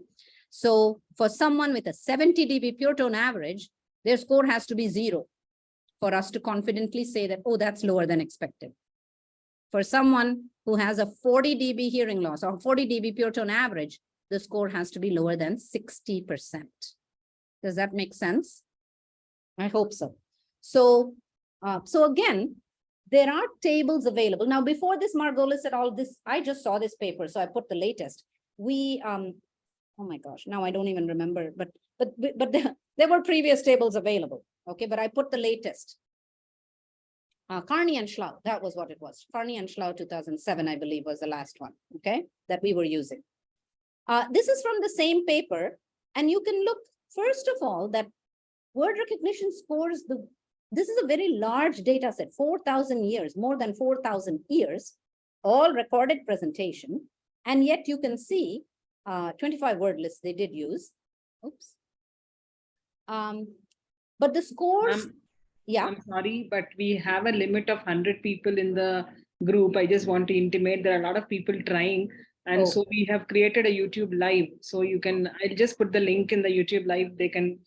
So for someone with a 70 dB pure tone average, their score has to be 0 for us to confidently say that, oh, that's lower than expected. For someone who has a 40 dB hearing loss or 40 dB pure tone average, the score has to be lower than 60%. Does that make sense? I hope so. So again, there are tables available. Now, before this, Margolis et al., I just saw this paper, so I put the latest. Oh my gosh, now I don't even remember, but there were previous tables available, okay? But I put the latest. Carney and Schlau, that was what it was. Carney and Schlau 2007, I believe, was the last one, okay, that we were using. This is from the same paper, and you can look, first of all, that word recognition scores, this is a very large data set, 4,000 years, more than 4,000 years, all recorded presentation. And yet you can see 25 word lists they did use. Oops. But the scores, yeah. I'm sorry, but we have a limit of 100 people in the group. I just want to intimate there are a lot of people trying. And so we have created a YouTube live. So you can, I'll just put the link in the YouTube live. They can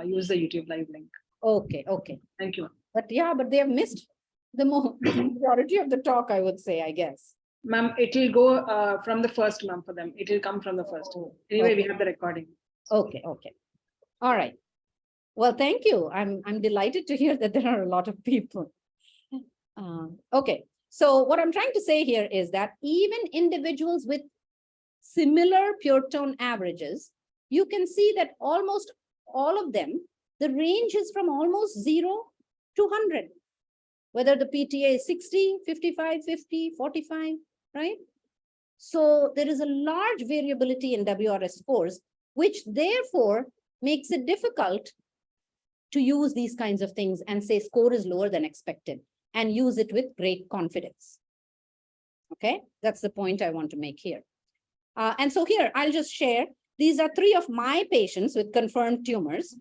use the YouTube live link. Okay, okay. Thank you. But yeah, but they have missed the majority of the talk, I would say, I guess. Ma'am, it will go from the first, ma'am, for them. It will come from the first. Anyway, we have the recording. Okay, okay. All right. Well, thank you. I'm delighted to hear that there are a lot of people. Okay, so what I'm trying to say here is that even individuals with similar pure tone averages, you can see that almost all of them, the range is from almost 0 to 100, whether the PTA is 60, 55, 50, 45, right? So there is a large variability in WRS scores, which therefore makes it difficult to use these kinds of things and say score is lower than expected and use it with great confidence. Okay, that's the point I want to make here. And so here, I'll just share, these are 3 of my patients with confirmed tumors.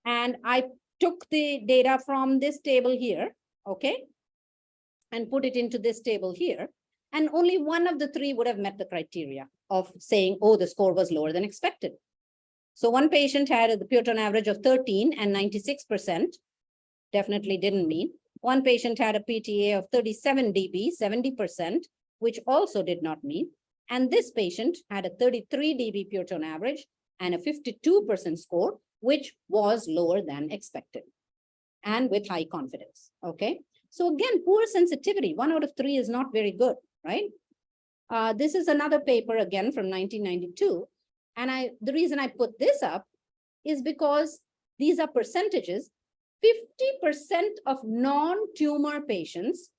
And I took the data from this table here, okay, and put it into this table here. And only one of the 3 would have met the criteria of saying, oh, the score was lower than expected. So one patient had a pure tone average of 13 and 96%, definitely didn't meet. One patient had a PTA of 37 dB, 70%, which also did not meet. And this patient had a 33 dB pure tone average and a 52% score, which was lower than expected and with high confidence, okay? So again, poor sensitivity, 1 out of 3 is not very good, right? This is another paper again from 1992. And the reason I put this up is because these are percentages. 50% of non-tumor patients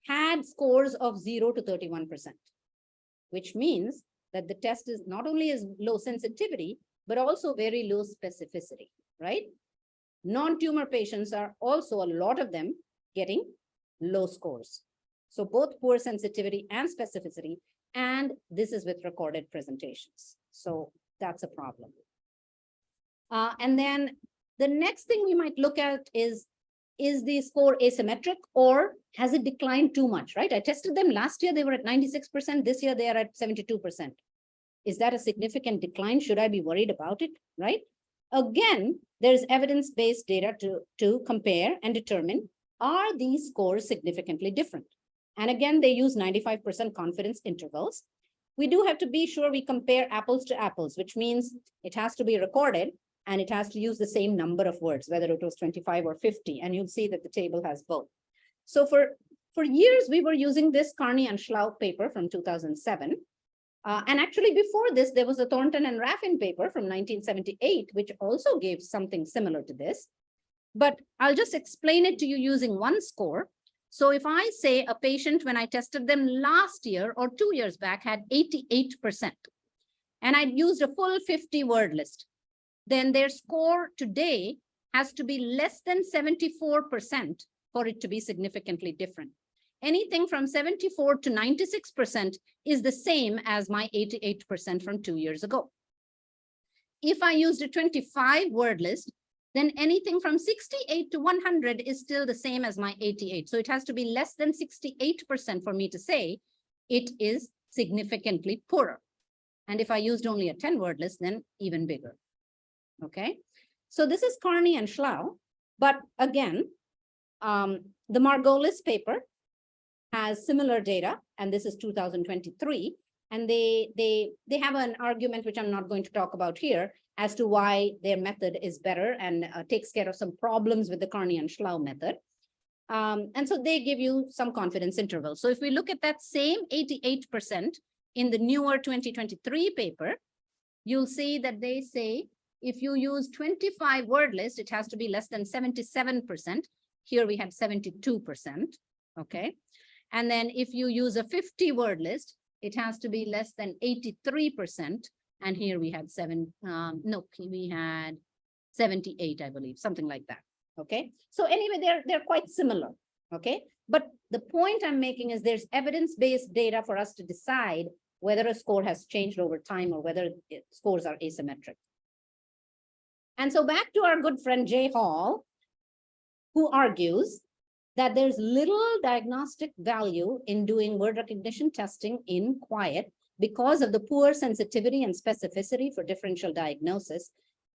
had scores of 0 to 31%, which means that the test is not only is low sensitivity, but also very low specificity, right? Non-tumor patients are also, a lot of them, getting low scores. So both poor sensitivity and specificity, and this is with recorded presentations. So that's a problem. And then the next thing we might look at is the score asymmetric or has it declined too much, right? I tested them last year, they were at 96%. This year, they are at 72%. Is that a significant decline? Should I be worried about it, right? Again, there's evidence-based data to compare and determine, are these scores significantly different? And again, they use 95% confidence intervals. We do have to be sure we compare apples to apples, which means it has to be recorded and it has to use the same number of words, whether it was 25 or 50, and you'll see that the table has both. So for years, we were using this Carney and Schlau paper from 2007. And actually before this, there was a Thornton and Raffin paper from 1978, which also gave something similar to this. But I'll just explain it to you using one score. So if I say a patient, when I tested them last year or 2 years back, had 88%, and I'd used a full 50-word list, then their score today has to be less than 74% for it to be significantly different. Anything from 74 to 96% is the same as my 88% from 2 years ago. If I used a 25-word list, then anything from 68 to 100 is still the same as my 88. So it has to be less than 68% for me to say it is significantly poorer. And if I used only a 10-word list, then even bigger. Okay, so this is Carney and Schlau. But again, the Margolis paper has similar data, and this is 2023. And they have an argument, which I'm not going to talk about here, as to why their method is better and takes care of some problems with the Carney and Schlau method. And so they give you some confidence interval. So if we look at that same 88% in the newer 2023 paper, you'll see that they say if you use 25-word list, it has to be less than 77%. Here we had 72%. Okay. And then if you use a 50-word list, it has to be less than 83%. And here we had we had 78, I believe, something like that. Okay. So anyway, they're quite similar. Okay. But the point I'm making is there's evidence-based data for us to decide whether a score has changed over time or whether scores are asymmetric. And so back to our good friend Jay Hall, who argues that there's little diagnostic value in doing word recognition testing in quiet because of the poor sensitivity and specificity for differential diagnosis.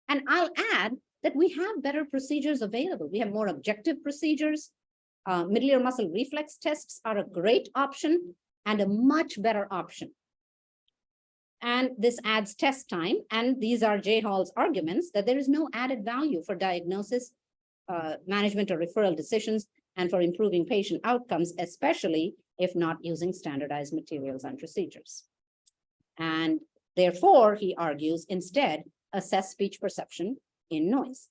And I'll add that we have better procedures available. We have more objective procedures. Middle ear muscle reflex tests are a great option and a much better option. And this adds test time. And these are Jay Hall's arguments that there is no added value for diagnosis, management, or referral decisions, and for improving patient outcomes, especially if not using standardized materials and procedures. And therefore, he argues, instead, assess speech perception in noise.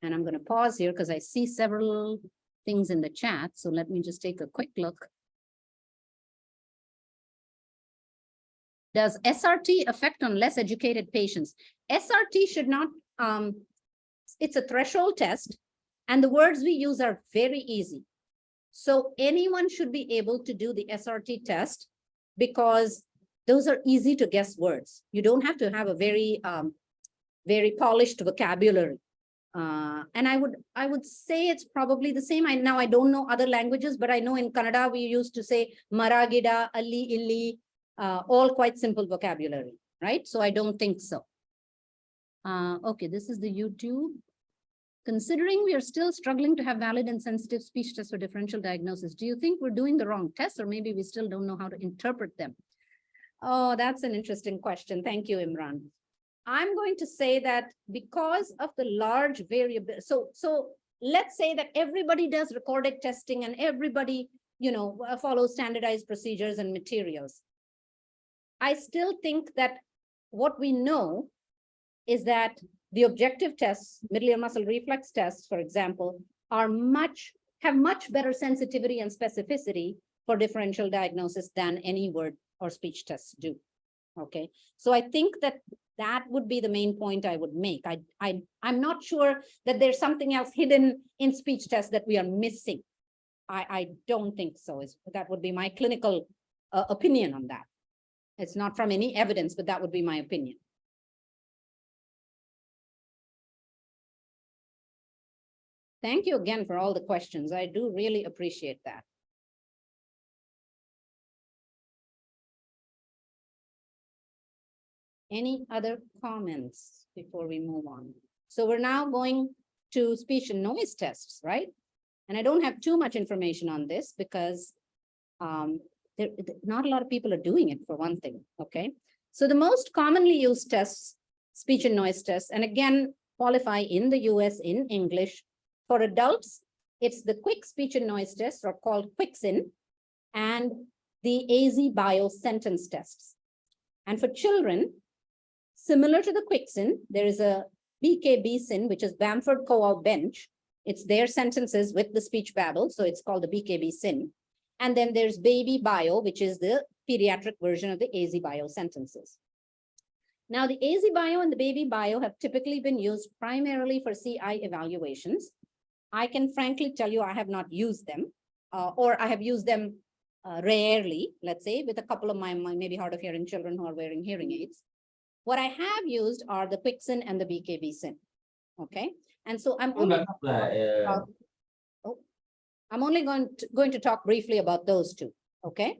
And I'm going to pause here because I see several things in the chat. So let me just take a quick look. Does SRT affect on less educated patients? SRT should not, it's a threshold test, and the words we use are very easy. So anyone should be able to do the SRT test because those are easy to guess words. You don't have to have a very, very polished vocabulary. And I would say it's probably the same. Now I don't know other languages, but I know in Kannada we used to say maragida, alli, illi, all quite simple vocabulary, right? So I don't think so. Okay, this is the YouTube. Considering we are still struggling to have valid and sensitive speech tests for differential diagnosis, do you think we're doing the wrong tests, or maybe we still don't know how to interpret them? Oh, that's an interesting question. Thank you, Imran. I'm going to say that because of the large variability, so let's say that everybody does recorded testing and everybody, follows standardized procedures and materials. I still think that what we know is that the objective tests, middle ear muscle reflex tests, for example, have much better sensitivity and specificity for differential diagnosis than any word or speech tests do. Okay, so I think that would be the main point I would make. I'm not sure that there's something else hidden in speech tests that we are missing. I don't think so. That would be my clinical opinion on that. It's not from any evidence, but that would be my opinion. Thank you again for all the questions. I do really appreciate that. Any other comments before we move on? So we're now going to speech and noise tests, right? And I don't have too much information on this because not a lot of people are doing it, for one thing, okay? So the most commonly used tests, speech and noise tests, and again, qualify in the US in English. For adults, it's the quick speech and noise tests, or called QuickSIN, and the AZ-Bio sentence tests. And for children, similar to the QuickSIN, there is a BKB-SIN, which is Bamford Co-op Bench. It's their sentences with the speech babble, so it's called the BKB-SIN. And then there's Baby Bio, which is the pediatric version of the AZ-Bio sentences. Now, the AZ-Bio and the Baby Bio have typically been used primarily for CI evaluations. I can frankly tell you I have not used them, or I have used them rarely, let's say, with a couple of my maybe hard of hearing children who are wearing hearing aids. What I have used are the QuickSIN and the BKB-SIN, okay? And so I'm only, I'm only going to talk briefly about those two, okay?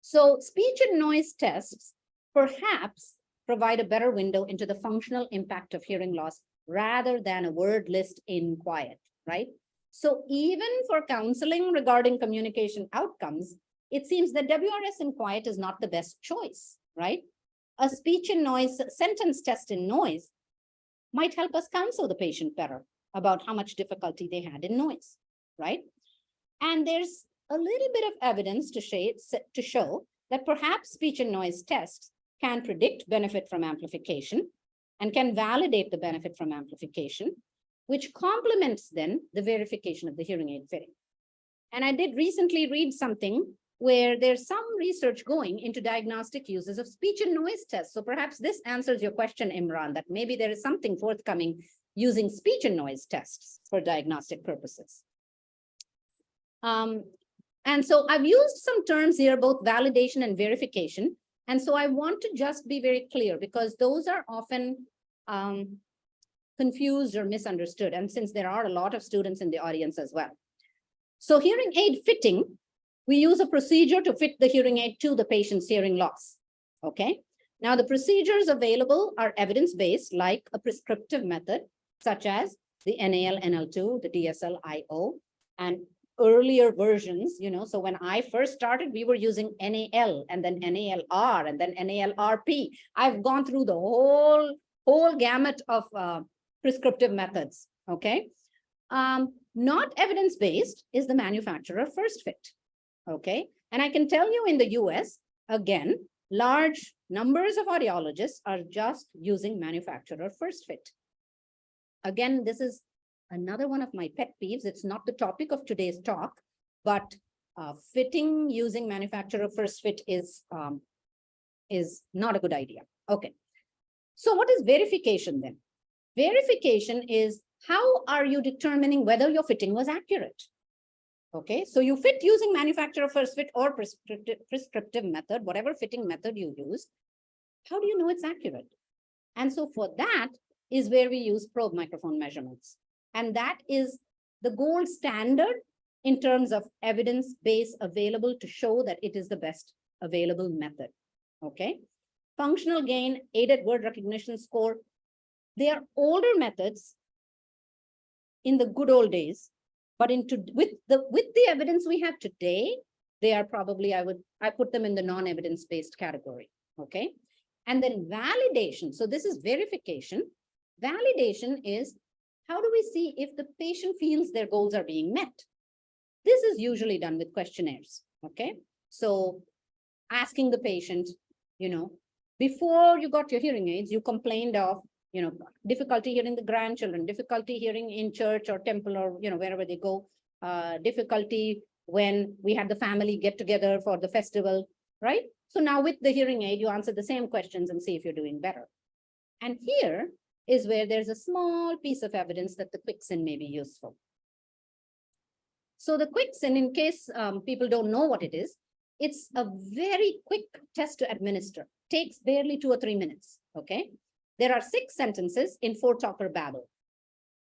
So speech and noise tests perhaps provide a better window into the functional impact of hearing loss rather than a word list in quiet, right? So even for counseling regarding communication outcomes, it seems that WRS in quiet is not the best choice, right? A speech and noise sentence test in noise might help us counsel the patient better about how much difficulty they had in noise, right? And there's a little bit of evidence to show that perhaps speech and noise tests can predict benefit from amplification and can validate the benefit from amplification, which complements then the verification of the hearing aid fitting. And I did recently read something where there's some research going into diagnostic uses of speech and noise tests. So perhaps this answers your question, Imran, that maybe there is something forthcoming using speech and noise tests for diagnostic purposes. And so I've used some terms here, both validation and verification. And so I want to just be very clear because those are often confused or misunderstood. And since there are a lot of students in the audience as well. So hearing aid fitting, we use a procedure to fit the hearing aid to the patient's hearing loss, okay? Now the procedures available are evidence-based, like a prescriptive method, such as the NAL-NL2, the DSL-IO, and earlier versions, you know, so when I first started, we were using NAL and then NALR and then NALRP. I've gone through the whole gamut of prescriptive methods, okay? Not evidence-based is the manufacturer first fit, okay? And I can tell you in the US, again, large numbers of audiologists are just using manufacturer first fit. Again, this is another one of my pet peeves. It's not the topic of today's talk, but fitting using manufacturer first fit is not a good idea. Okay. So what is verification then? Verification is how are you determining whether your fitting was accurate? Okay, so you fit using manufacturer first fit or prescriptive method, whatever fitting method you use. How do you know it's accurate? And so for that is where we use probe microphone measurements. And that is the gold standard in terms of evidence base available to show that it is the best available method, okay? Functional gain, aided word recognition score, they are older methods in the good old days, but with the evidence we have today, they are probably, I put them in the non-evidence-based category, okay? And then validation, so this is verification. Validation is, how do we see if the patient feels their goals are being met? This is usually done with questionnaires, okay? So asking the patient, you know, before you got your hearing aids, you complained of, you know, difficulty hearing the grandchildren, difficulty hearing in church or temple or, you know, wherever they go, difficulty when we had the family get together for the festival, right? So now with the hearing aid, you answer the same questions and see if you're doing better. And here is where there's a small piece of evidence that the QuickSIN may be useful. So the QuickSIN, in case people don't know what it is, it's a very quick test to administer. Takes barely 2 or 3 minutes, okay? There are 6 sentences in 4-talker babble.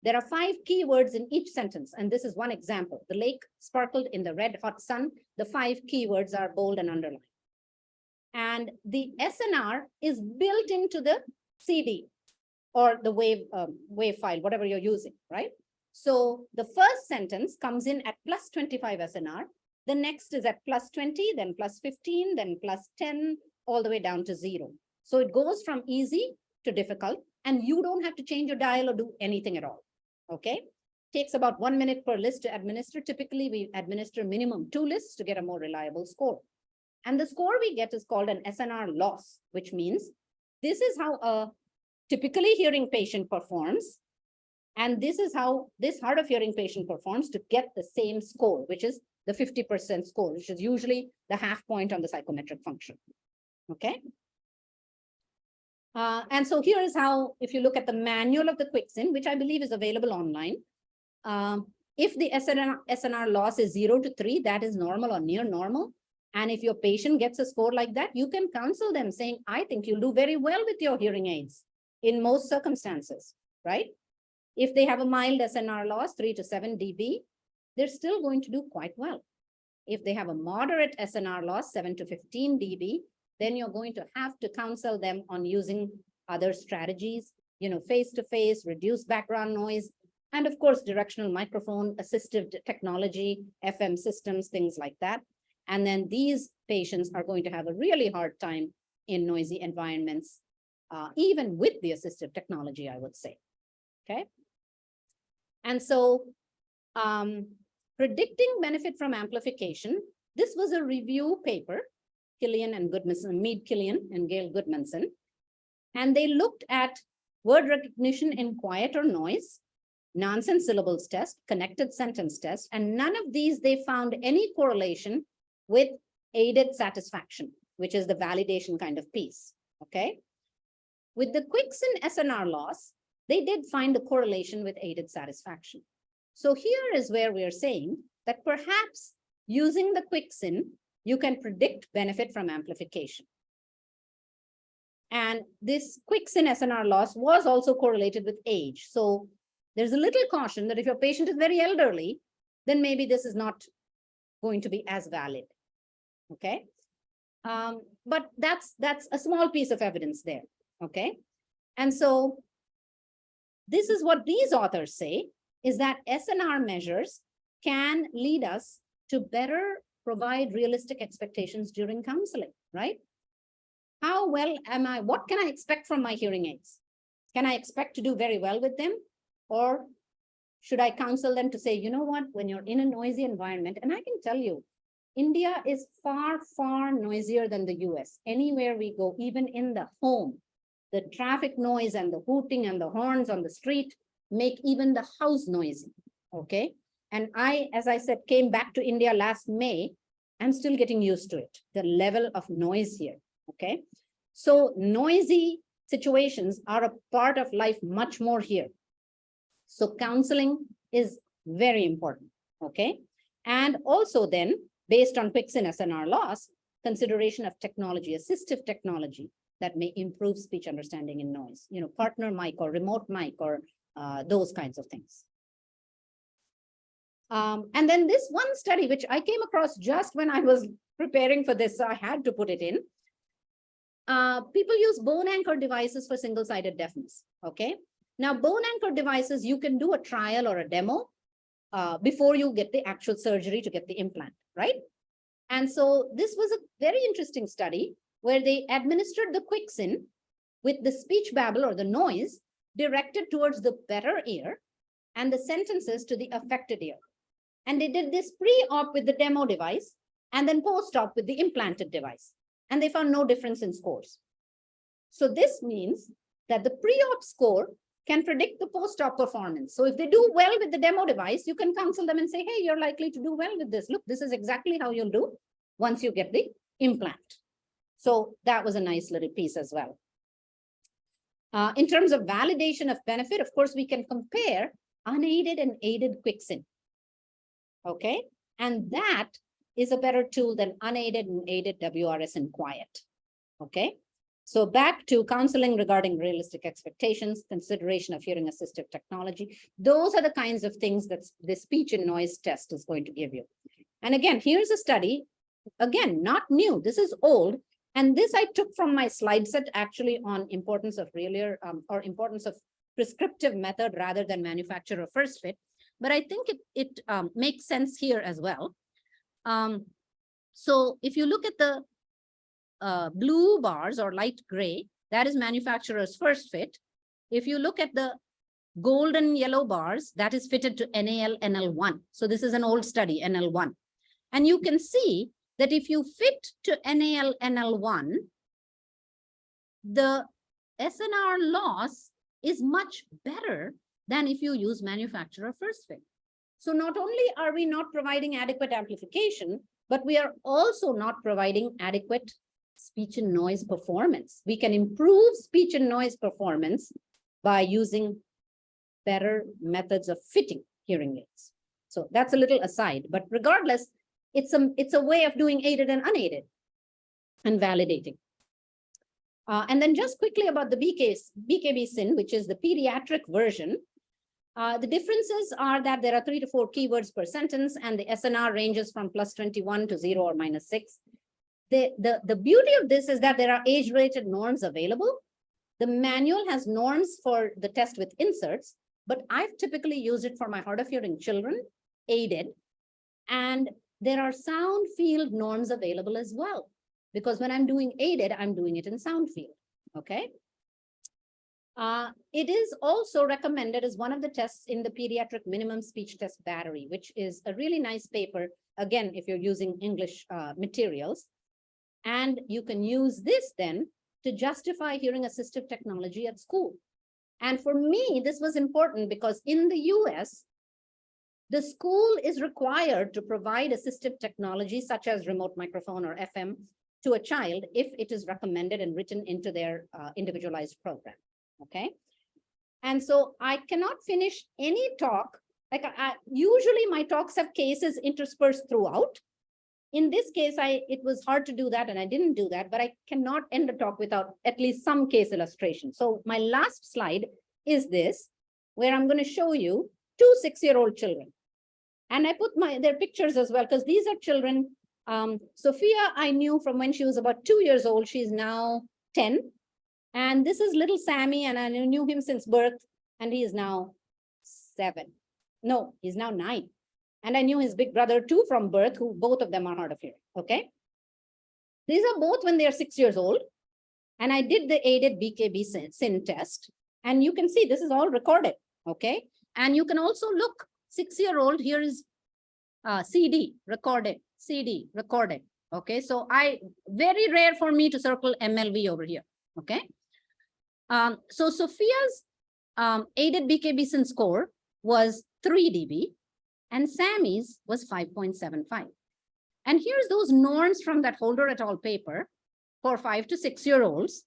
There are 5 keywords in each sentence, and this is one example. The lake sparkled in the red hot sun. The 5 keywords are bold and underlined. And the SNR is built into the CD. or the wave file, whatever you're using, right? So the first sentence comes in at plus 25 SNR. The next is at plus 20, then plus 15, then plus 10, all the way down to 0. So it goes from easy to difficult, and you don't have to change your dial or do anything at all, okay? Takes about 1 minute per list to administer. Typically, we administer minimum 2 lists to get a more reliable score. And the score we get is called an SNR loss, which means this is how a typically hearing patient performs, and this is how this hard of hearing patient performs to get the same score, which is the 50% score, which is usually the half point on the psychometric function, okay? And so here is how, if you look at the manual of the Quicksin, which I believe is available online, if the SNR loss is 0 to 3, that is normal or near normal. And if your patient gets a score like that, you can counsel them saying, I think you'll do very well with your hearing aids in most circumstances, right? If they have a mild SNR loss, 3 to 7 dB, they're still going to do quite well. If they have a moderate SNR loss, 7 to 15 dB, then you're going to have to counsel them on using other strategies, face-to-face, reduce background noise, and of course, directional microphone, assistive technology, FM systems, things like that. And then these patients are going to have a really hard time in noisy environments, even with the assistive technology, I would say, okay? And so predicting benefit from amplification, this was a review paper, Killian and Goodmanson, Mead Killian and Gail Goodmanson, and they looked at word recognition in quiet or noise, nonsense syllables test, connected sentence test, and none of these they found any correlation with aided satisfaction, which is the validation kind of piece, okay? With the Quicksin SNR loss, they did find a correlation with aided satisfaction. So here is where we are saying that perhaps using the Quicksin, you can predict benefit from amplification. And this Quicksin SNR loss was also correlated with age. So there's a little caution that if your patient is very elderly, then maybe this is not going to be as valid, okay? But that's a small piece of evidence there, okay? And so this is what these authors say, is that SNR measures can lead us to better provide realistic expectations during counseling, right? How well am I, what can I expect from my hearing aids? Can I expect to do very well with them? Or should I counsel them to say, you know what, when you're in a noisy environment, and I can tell you, India is far, far noisier than the US. Anywhere we go, even in the home, the traffic noise and the hooting and the horns on the street make even the house noisy, okay? And I, as I said, came back to India last May. I'm still getting used to it, the level of noise here, okay? So noisy situations are a part of life much more here. So counseling is very important, okay? And also then, based on Quicksin SNR loss, consideration of technology, assistive technology that may improve speech understanding in noise, partner mic or remote mic or those kinds of things. And then this one study, which I came across just when I was preparing for this, so I had to put it in. People use bone anchor devices for single-sided deafness, okay? Now, bone anchor devices, you can do a trial or a demo before you get the actual surgery to get the implant, right? And so this was a very interesting study where they administered the Quicksin with the speech babble or the noise directed towards the better ear and the sentences to the affected ear. And they did this pre-op with the demo device and then post-op with the implanted device. And they found no difference in scores. So this means that the pre-op score can predict the post-op performance. So if they do well with the demo device, you can counsel them and say, hey, you're likely to do well with this. Look, this is exactly how you'll do once you get the implant. So that was a nice little piece as well. In terms of validation of benefit, of course, we can compare unaided and aided Quicksin. Okay, and that is a better tool than unaided and aided WRS in quiet. Okay, so back to counseling regarding realistic expectations, consideration of hearing assistive technology. Those are the kinds of things that the speech and noise test is going to give you. And again, here's a study, again, not new, this is old, And this I took from my slide set actually on importance of importance of prescriptive method rather than manufacturer first fit. But I think it makes sense here as well. So if you look at the blue bars or light gray, that is manufacturer's first fit. If you look at the golden yellow bars, that is fitted to NAL NL1. So this is an old study, NL1. And you can see that if you fit to NAL NL1, the SNR loss is much better than if you use manufacturer first fit. So not only are we not providing adequate amplification, but we are also not providing adequate speech and noise performance. We can improve speech and noise performance by using better methods of fitting hearing aids. So that's a little aside, but regardless, it's a way of doing aided and unaided and validating. And then just quickly about the BKB SIN, which is the pediatric version. The differences are that there are 3 to 4 keywords per sentence, and the SNR ranges from +21 to 0 or -6. The beauty of this is that there are age-rated norms available. The manual has norms for the test with inserts, but I've typically used it for my hard of hearing children, aided, and there are sound field norms available as well, because when I'm doing aided, I'm doing it in sound field, okay? It is also recommended as one of the tests in the pediatric minimum speech test battery, which is a really nice paper, again, if you're using English materials. And you can use this then to justify hearing assistive technology at school. And for me, this was important because in the US, the school is required to provide assistive technology such as remote microphone or FM to a child if it is recommended and written into their individualized program, okay? And so I cannot finish any talk, like usually my talks have cases interspersed throughout. In this case, it was hard to do that and I didn't do that, but I cannot end a talk without at least some case illustration. So my last slide is this, where I'm going to show you 2 6-year-old children. And I put their pictures as well, because these are children. Sophia, I knew from when she was about 2 years old. She's now 10. And this is little Sammy, and I knew him since birth, and he is now 7. No, he's now 9. And I knew his big brother too from birth, who both of them are hard of hearing, okay? These are both when they are 6 years old. And I did the aided BKB SIN test. And you can see this is all recorded, okay? And you can also look, 6-year-old, here is CD, recorded, CD, recorded, okay? So very rare for me to circle MLV over here, okay? So Sophia's aided BKB SIN score was 3 dB. And Sammy's was 5.75. And here's those norms from that Holder et al. Paper for 5 to 6-year-olds.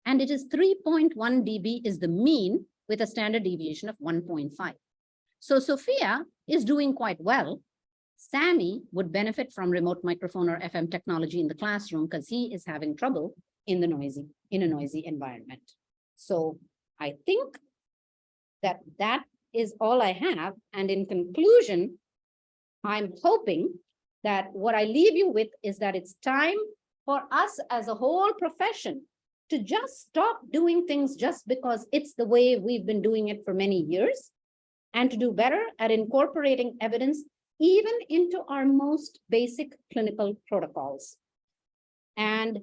And it is 3.1 dB is the mean with a standard deviation of 1.5. So Sophia is doing quite well. Sammy would benefit from remote microphone or FM technology in the classroom because he is having trouble in a noisy environment. So I think that is all I have. And in conclusion, I'm hoping that what I leave you with is that it's time for us as a whole profession to just stop doing things just because it's the way we've been doing it for many years, and to do better at incorporating evidence even into our most basic clinical protocols. And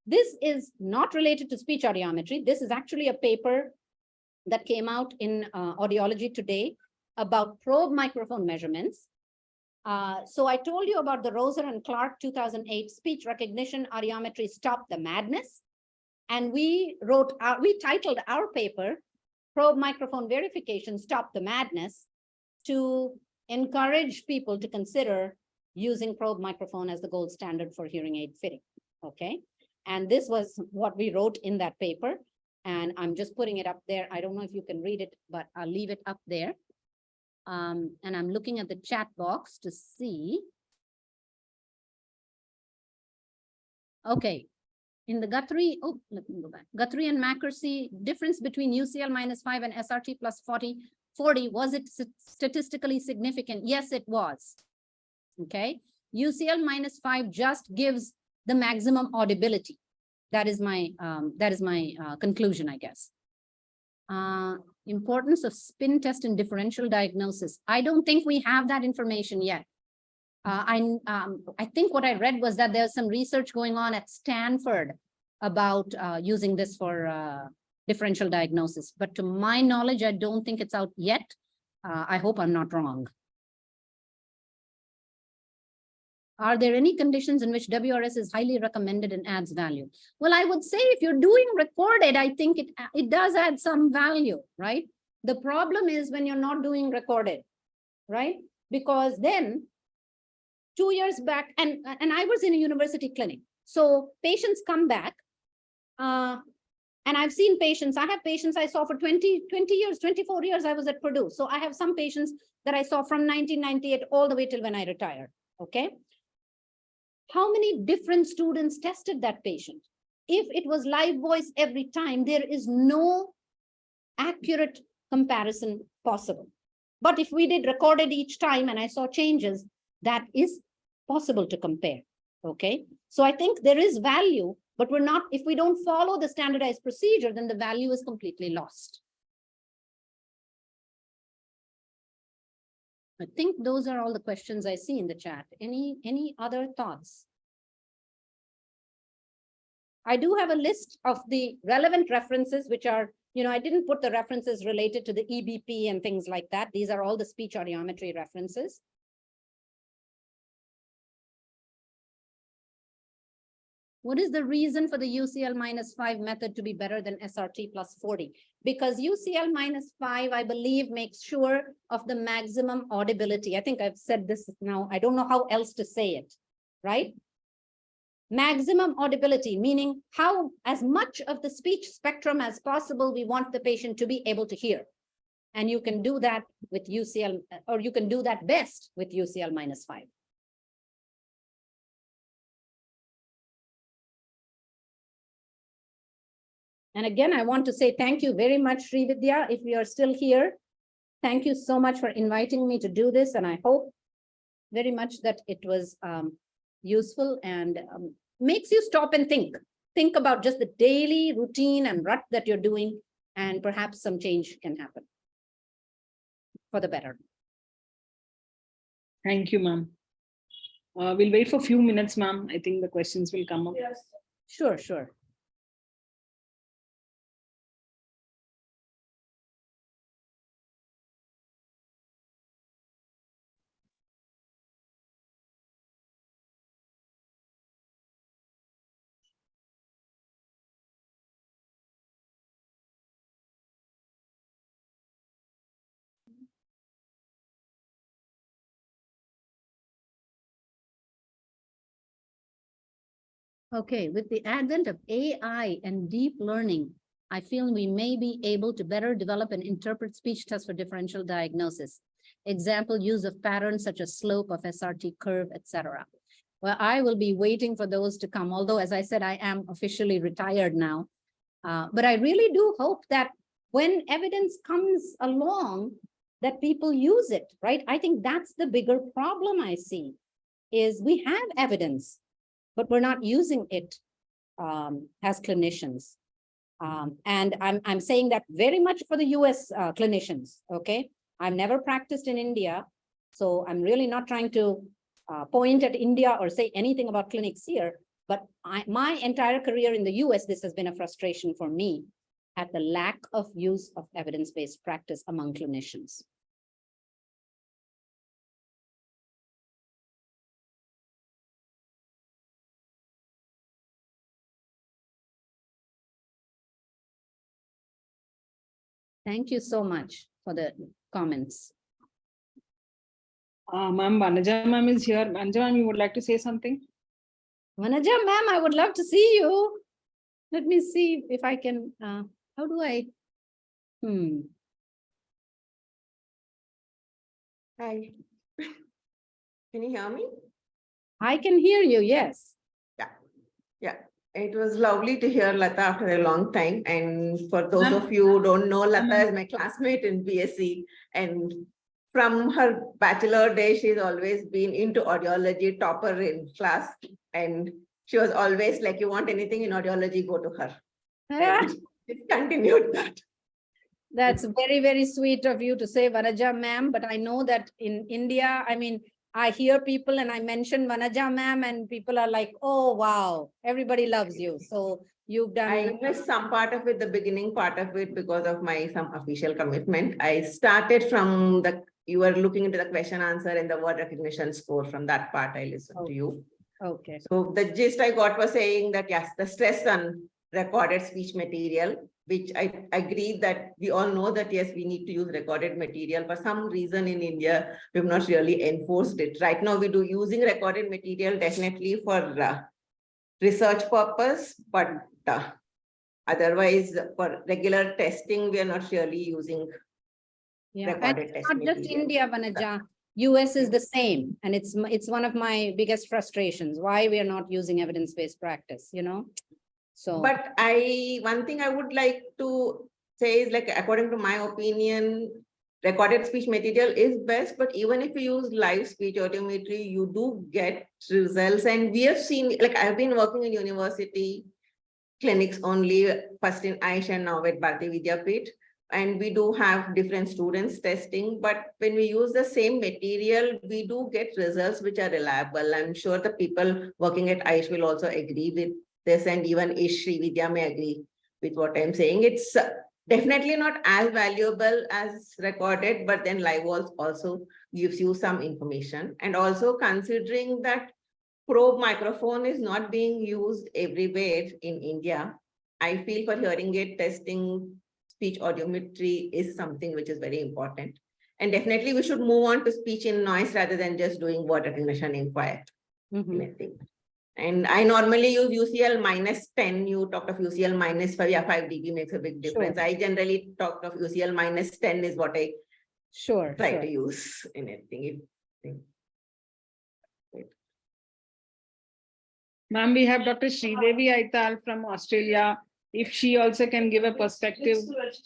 this is not related to speech audiometry. This is actually a paper that came out in Audiology Today about probe microphone measurements. So I told you about the Roser and Clark 2008 speech recognition audiometry Stop the Madness. And we titled our paper, Probe Microphone Verification Stop the Madness, to encourage people to consider using probe microphone as the gold standard for hearing aid fitting, okay? And this was what we wrote in that paper. And I'm just putting it up there. I don't know if you can read it, but I'll leave it up there. And I'm looking at the chat box to see. Okay, in the Guthrie, let me go back. Guthrie and McCarthy, difference between UCL -5 and SRT plus 40, was it statistically significant? Yes, it was. Okay, UCL -5 just gives the maximum audibility. That is my conclusion, I guess. Importance of spin test in differential diagnosis. I don't think we have that information yet. I think what I read was that there's some research going on at Stanford about using this for differential diagnosis. But to my knowledge, I don't think it's out yet. I hope I'm not wrong. Are there any conditions in which WRS is highly recommended and adds value? Well, I would say if you're doing recorded, I think it does add some value, right? The problem is when you're not doing recorded, right? Because then 2 years back, and I was in a university clinic. So patients come back, and I've seen patients, I have patients I saw for 20 years, 24 years, I was at Purdue. So I have some patients that I saw from 1998 all the way till when I retired, okay? How many different students tested that patient? If it was live voice every time, there is no accurate comparison possible. But if we did recorded each time and I saw changes, that is possible to compare, okay? So I think there is value, but we're not, if we don't follow the standardized procedure, then the value is completely lost. I think those are all the questions I see in the chat. Any other thoughts? I do have a list of the relevant references, which are, I didn't put the references related to the EBP and things like that. These are all the speech audiometry references. What is the reason for the UCL -5 method to be better than SRT +40? Because UCL -5, I believe, makes sure of the maximum audibility. I think I've said this now. I don't know how else to say it, right? Maximum audibility, meaning how as much of the speech spectrum as possible we want the patient to be able to hear. And you can do that with UCL, or you can do that best with UCL -5. And again, I want to say thank you very much, Srividya, if you are still here. Thank you so much for inviting me to do this. And I hope very much that it was useful and makes you stop and think. Think about just the daily routine and rut that you're doing, and perhaps some change can happen for the better. Thank you, ma'am. We'll wait for a few minutes, ma'am. I think the questions will come up. Yes. Sure, sure. Okay, with the advent of AI and deep learning, I feel we may be able to better develop and interpret speech tests for differential diagnosis. Example, use of patterns such as slope of SRT curve, etc. Well, I will be waiting for those to come, although, as I said, I am officially retired now. But I really do hope that when evidence comes along, that people use it, right? I think that's the bigger problem I see, is we have evidence, but we're not using it as clinicians. And I'm saying that very much for the US clinicians, okay? I've never practiced in India, so I'm really not trying to point at India or say anything about clinics here, but my entire career in the US, this has been a frustration for me at the lack of use of evidence-based practice among clinicians. Thank you so much for the comments. Ma'am, Vanaja ma'am is here. Vanaja ma'am, you would like to say something? Vanaja ma'am, I would love to see you. Let me see if I can, how do I? Hi. Can you hear me? I can hear you, yes. Yeah. It was lovely to hear Latha after a long time. And for those of you who don't know, Latha is my classmate in BSc. And from her bachelor days, she's always been into audiology, topper in class. And she was always like, you want anything in audiology, go to her. Ah, And it continued that. that's very, very sweet of you to say Vanaja ma'am, but I know that in India, I mean, I hear people and I mention Vanaja ma'am and people are like, oh, wow, everybody loves you. So you've done. I missed some part of it, the beginning part of it, because of my some official commitment. I started from you were looking into the question answer and the word recognition score. From that part, I listened to you. Okay. So the gist I got was saying that, yes, the stress on recorded speech material, which I agree that we all know that, yes, we need to use recorded material. For some reason in India, we've not really enforced it. Right now, we do using recorded material definitely for research purpose, but otherwise for regular testing, we are not really using Yeah, and recorded it's test not just material. India, Vanaja. US is the same, and it's one of my biggest frustrations. Why we are not using evidence-based practice, you know? So, But one thing I would like to say is, like, according to my opinion, recorded speech material is best, but even if you use live speech audiometry, you do get results. And we have seen, like, I've been working in university clinics only, first in Aish and now at Bharati Vidyapith. And we do have different students testing, but when we use the same material, we do get results which are reliable. I'm sure the people working at Aish will also agree with this, and even Srividya may agree with what I'm saying. It's definitely not as valuable as recorded, but then live also gives you some information. And also considering that probe microphone is not being used everywhere in India, I feel for hearing aid testing, speech audiometry is something which is very important. And definitely we should move on to speech in noise rather than just doing word recognition in quiet. mhm. And I normally use UCL -10. You talked of UCL -5. Yeah, 5 dB makes a big difference. Sure. I generally talk of UCL -10 is what I Sure. try Sure. to use in anything. Ma'am, we have Dr. Sridevi Aital from Australia. If she also can give a perspective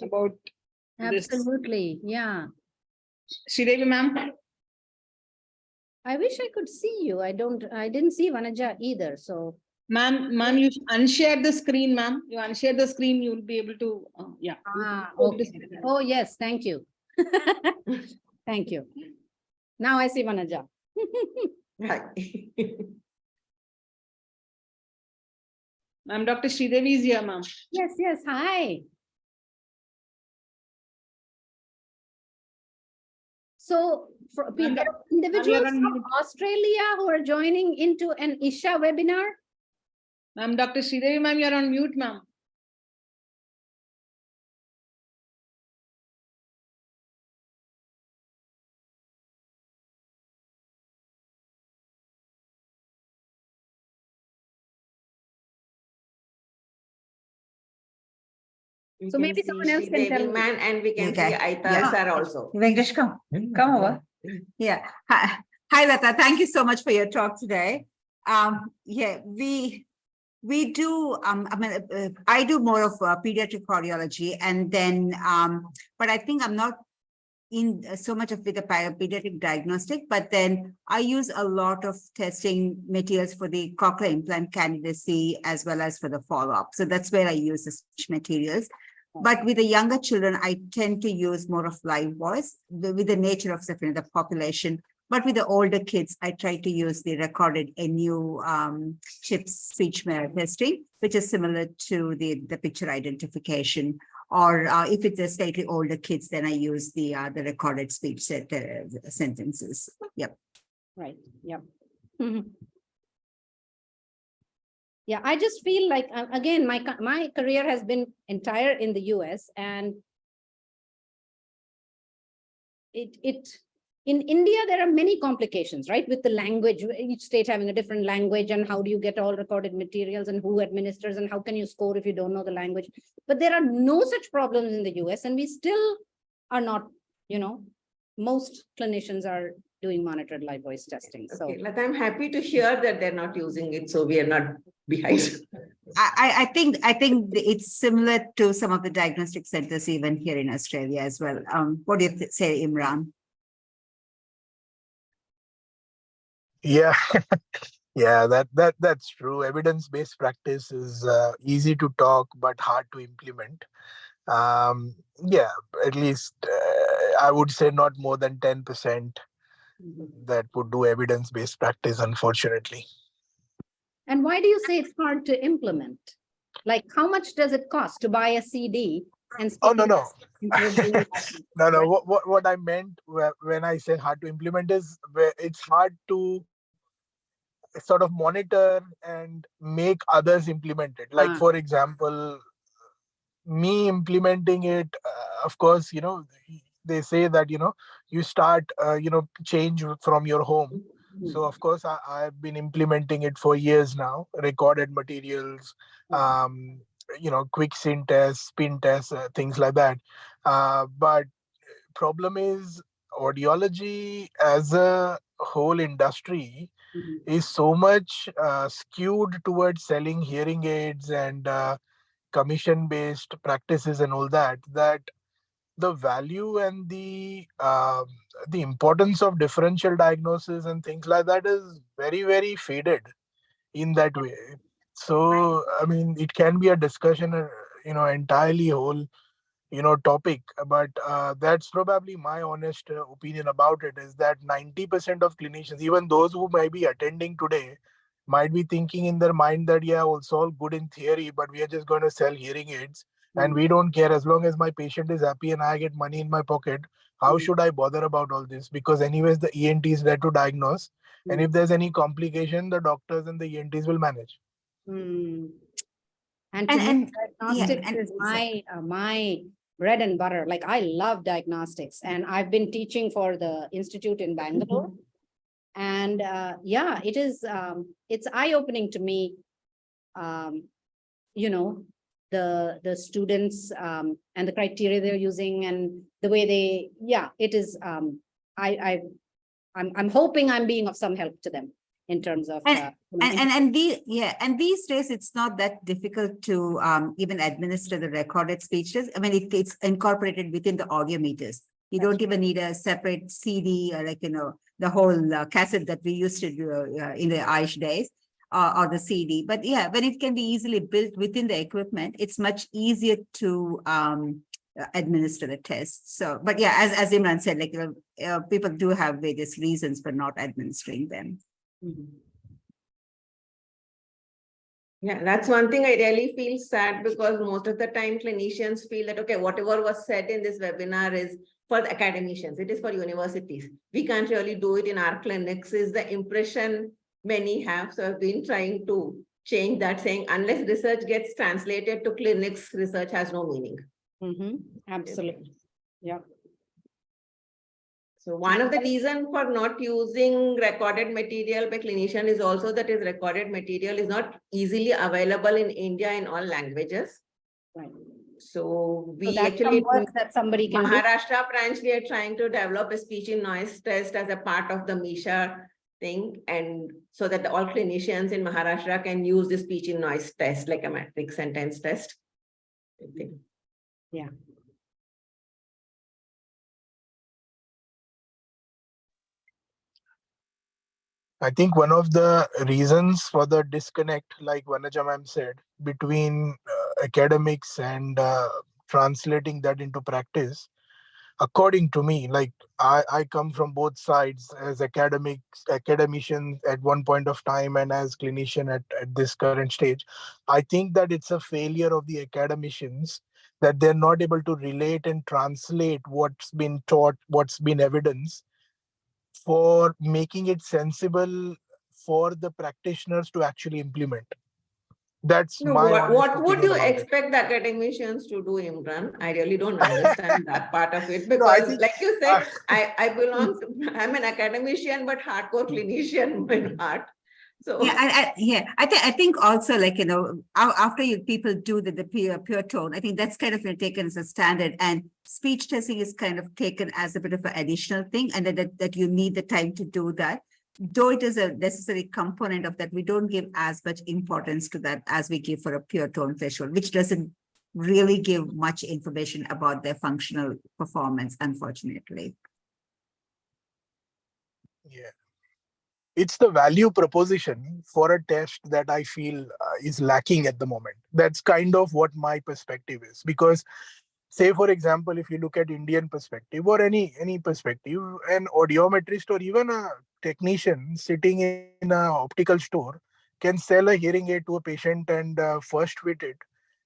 about this. Absolutely. Yeah. Sridevi, ma'am. I wish I could see you. I didn't see Vanaja either. So, Ma'am, you unshare the screen, ma'am. You unshare the screen, you will be able to, yeah. okay. Oh, yes. Thank you. Thank you. Now I see Vanaja. Hi. Ma'am, Dr. Sridevi is here, ma'am. Yes, yes. Hi. So, there are individuals from Australia who are joining into an Isha webinar. Ma'am, Dr. Sridevi, ma'am, you're on mute, ma'am. So maybe someone else can tell me. Man, and we can Okay. see Aita Yeah. sir also. Venkatesh, come over. Yeah. Hi, Latha. Thank you so much for your talk today. Yeah, we do. I do more of pediatric cardiology, and then, but I think I'm not in so much of with the pediatric diagnostic. But then I use a lot of testing materials for the cochlear implant candidacy as well as for the follow-up. So that's where I use the speech materials. But with the younger children, I tend to use more of live voice with the nature of the population. But with the older kids, I try to use the recorded NU chips speech testing, which is similar to the picture identification. Or if it's a slightly older kids, then I use the recorded speech sentences. Yep. Right. Yep. Yeah, I just feel like, again, my career has been entire in the US, and in India, there are many complications, right? With the language, each state having a different language, and how do you get all recorded materials, and who administers, and how can you score if you don't know the language? But there are no such problems in the US, and we still are not, most clinicians are doing monitored live voice testing. So Okay, I'm happy to hear that they're not using it, so we are not behind. I think it's similar to some of the diagnostic centers even here in Australia as well. What do you say, Imran? Yeah, Yeah, that's true. Evidence-based practice is easy to talk but hard to implement. Yeah, at least I would say not more than 10% that would do evidence-based practice, unfortunately. And why do you say it's hard to implement? Like, how much does it cost to buy a CD and Oh, speak no, in no. instead of doing that? No, no. Right? What I meant when I say hard to implement is where it's hard to sort of monitor and make others implement it. Like, Ah, for example, me implementing it, of course, they say that, you start, change from your home. So, of course, I've been implementing it for years now, recorded materials, um, quick sync tests, spin tests, things like that. But problem is audiology as a whole industry mhm. is so much skewed towards selling hearing aids and commission based practices and all that the value and the importance of differential diagnosis and things like that is very, very faded in that way. So I mean, it can be a discussion, entirely whole, topic, but that's probably my honest opinion about it, is that 90% of clinicians, even those who might be attending today, might be thinking in their mind that, yeah, it's all good in theory, but we are just going to sell hearing aids and we don't care. As long as my patient is happy and I get money in my pocket, how should I bother about all this? Because anyways, the ENT is there to diagnose, and if there's any complication, the doctors and the ENTs will manage. Hmm. And to And me, yeah, diagnostics is my bread and butter. Like, I love diagnostics, and I've been teaching for the institute in Bangalore. And yeah, it's eye-opening to me. You know, the students and the criteria they're using and the way they, yeah, it is. I'm hoping I'm being of some help to them in terms of. And these days it's not that difficult to even administer the recorded speeches. I mean, it's incorporated within the audiometers. You don't even need a separate CD or the whole cassette that we used to do in the Aish days, or the CD. But yeah, when it can be easily built within the equipment, it's much easier to administer the test. So, but yeah, as Imran said, people do have various reasons for not administering them. Yeah, that's one thing I really feel sad, because most of the time clinicians feel that, okay, whatever was said in this webinar is for the academicians, it is for universities. We can't really do it in our clinics, is the impression many have. So I've been trying to change that, saying unless research gets translated to clinics, research has no meaning. Absolutely. Yeah. So one of the reasons for not using recorded material by clinician is also that his recorded material is not easily available in India in all languages. Right. So we that's actually, some work that somebody can do. Maharashtra branch, we are trying to develop a speech in noise test as a part of the MISHA thing, and so that all clinicians in Maharashtra can use the speech in noise test, like a matrix sentence test. Yeah. I think one of the reasons for the disconnect, like Vanaja ma'am said, between academics and translating that into practice, according to me, like I come from both sides as academician at one point of time and as clinician at this current stage. I think that it's a failure of the academicians that they're not able to relate and translate what's been taught, what's been evidence, for making it sensible for the practitioners to actually implement. That's No, my honest what would opinion you about it. expect the academicians to do, Imran? I really don't understand that part of it, No, I because think like you said, I belong to, I'm an academician, but hardcore clinician in heart. So Yeah, I think also, after people do the pure tone, I think that's kind of taken as a standard, and speech testing is kind of taken as a bit of an additional thing, and that you need the time to do that. Though it is a necessary component of that, we don't give as much importance to that as we give for a pure tone threshold, which doesn't really give much information about their functional performance, unfortunately. Yeah. It's the value proposition for a test that I feel is lacking at the moment. That's kind of what my perspective is. Because say, for example, if you look at Indian perspective or any perspective, an audiometrist or even a technician sitting in a optical store can sell a hearing aid to a patient and first fit it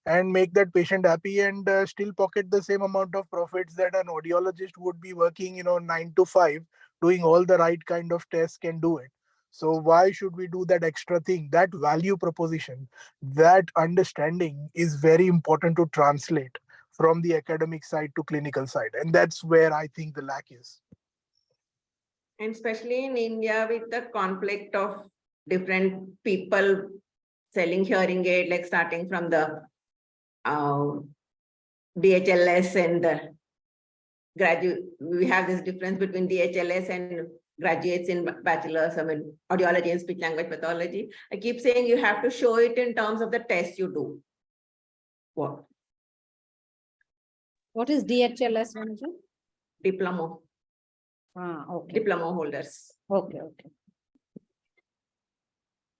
and make that patient happy and still pocket the same amount of profits that an audiologist would be working 9 to 5 doing all the right kind of tests can do it. So why should we do that extra thing? That value proposition, that understanding is very important to translate from the academic side to clinical side, and that's where I think the lack is. And especially in India, with the conflict of different people selling hearing aid, like starting from the DHLS and the graduate, we have this difference between DHLS and graduates in bachelor's, audiology and speech language pathology. I keep saying you have to show it in terms of the test you do. What is DHLS, Vanuja? Diploma. Okay. Diploma holders. Okay.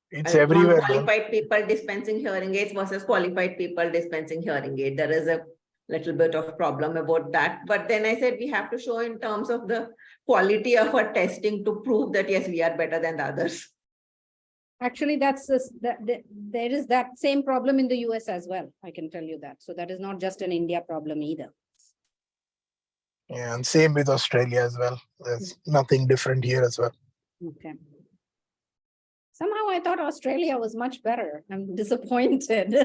It's everywhere. Non-qualified people dispensing hearing aids versus qualified people dispensing hearing aid. There is a little bit of problem about that. But then I said we have to show in terms of the quality of our testing to prove that yes, we are better than the others. Actually, there is that same problem in the US as well. I can tell you that. So that is not just an India problem either. Yeah, and same with Australia as well. There's nothing different here as well. Okay. Somehow I thought Australia was much better. I'm disappointed.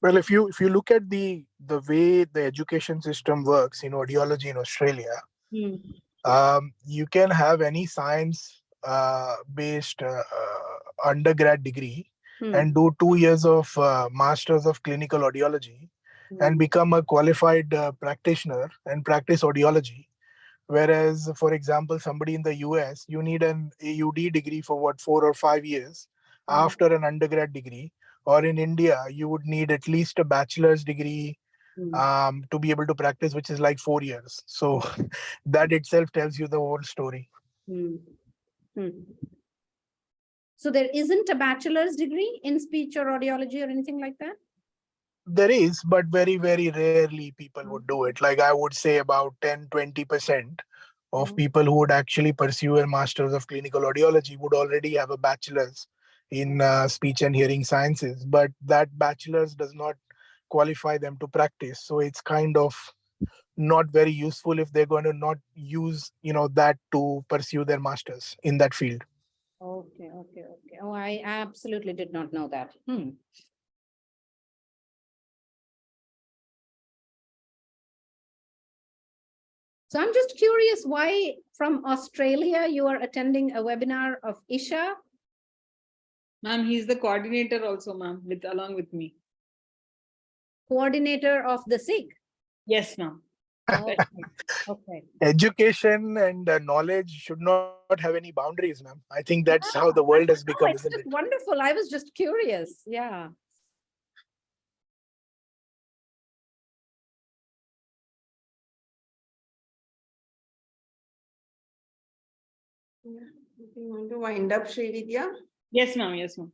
Well, if you look at the way the education system works in audiology in Australia, you can have any science based undergrad degree and do 2 years of masters of clinical audiology and become a qualified practitioner and practice audiology. Whereas, for example, somebody in the US, you need an AUD degree for 4 or 5 years after an undergrad degree. Or in India, you would need at least a bachelor's degree to be able to practice, which is like 4 years. So that itself tells you the whole story. So there isn't a bachelor's degree in speech or audiology or anything like that? There is, but very, very rarely people would do it. Like I would say about 10-20% of people who would actually pursue a master's of clinical audiology would already have a bachelor's in speech and hearing sciences, but that bachelor's does not qualify them to practice. So it's kind of not very useful if they're going to not use that to pursue their masters in that field. Okay. Oh, I absolutely did not know that. So I'm just curious why from Australia you are attending a webinar of Isha. Ma'am, he's the coordinator also, ma'am, along with me. Coordinator of the SIG. Yes, ma'am. Okay. Education and knowledge should not have any boundaries, ma'am. I think that's how the world has become, It's isn't just it? wonderful. I was just curious. Yeah. You want to wind up, Srividya? Yes, ma'am. Yes, ma'am.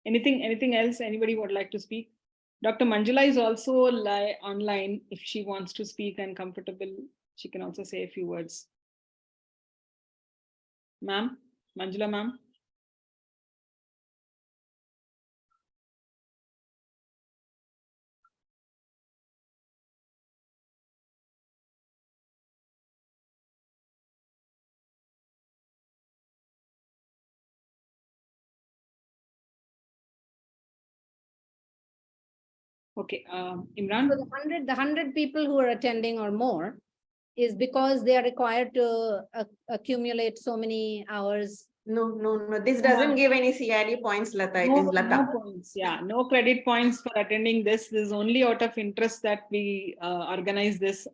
Anything else anybody would like to speak? Dr. Manjula is also online. If she wants to speak and comfortable, she can also say a few words. Ma'am, Manjula, ma'am. Okay, Imran. So the 100 people who are attending or more is because they are required to accumulate so many hours. No. This doesn't give any CID points, Latha. It is Latha. No points. Yeah, no credit points for attending this. This is only out of interest that we organize this.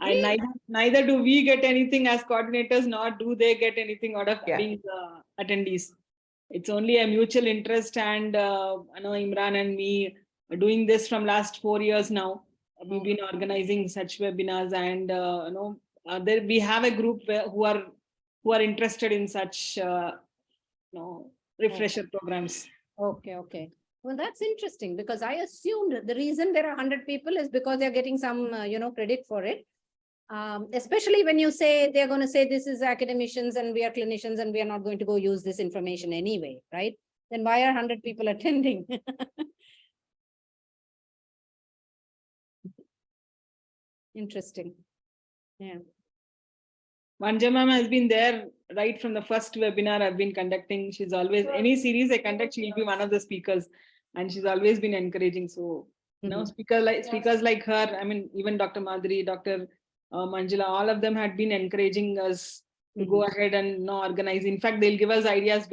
Neither do we get anything as coordinators, nor do they get anything out of being attendees. It's only a mutual interest, and I know Imran and me are doing this from last 4 years now. We've been organizing such webinars, and we have a group who are who are interested in such refresher programs. Okay, okay. Well, that's interesting because I assumed the reason there are 100 people is because they're getting some, credit for it. Especially when you say they're going to say this is academicians and we are clinicians and we are not going to go use this information anyway, right? Then why are 100 people attending? Interesting. Yeah. Vanja ma'am has been there right from the first webinar I've been conducting. She's always, any series I conduct, she'll be one of the speakers, and she's always been encouraging. So, speakers like her, I mean, even Dr. Madhuri, Dr. Manjula, all of them had been encouraging us to go ahead and organize. In fact, they'll give us ideas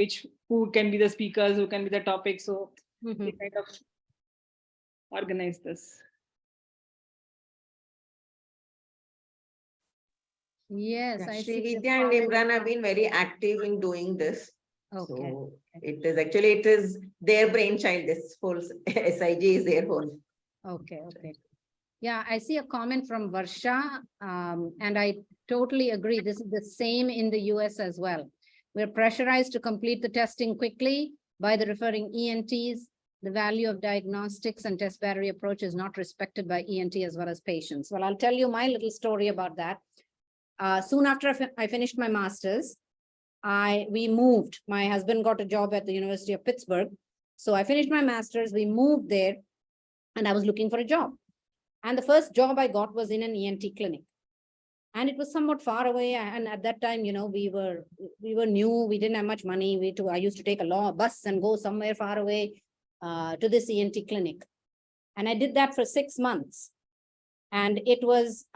who can be the speakers, who can be the topics. So they kind of organize this. Yes, I see. Srividya and Imran have been very active in doing this. Okay. So it is their brainchild. This whole SIG is their whole. Okay, okay. Yeah, I see a comment from Varsha, and I totally agree. This is the same in the US as well. We're pressurized to complete the testing quickly by the referring ENTs. The value of diagnostics and test battery approach is not respected by ENT as well as patients. Well, I'll tell you my little story about that. Soon after I finished my master's, we moved. My husband got a job at the University of Pittsburgh. So I finished my master's, we moved there, and I was looking for a job. And the first job I got was in an ENT clinic. And it was somewhat far away. And at that time, we were new, we didn't have much money. I used to take a bus and go somewhere far away to this ENT clinic. And I did that for 6 months. And it was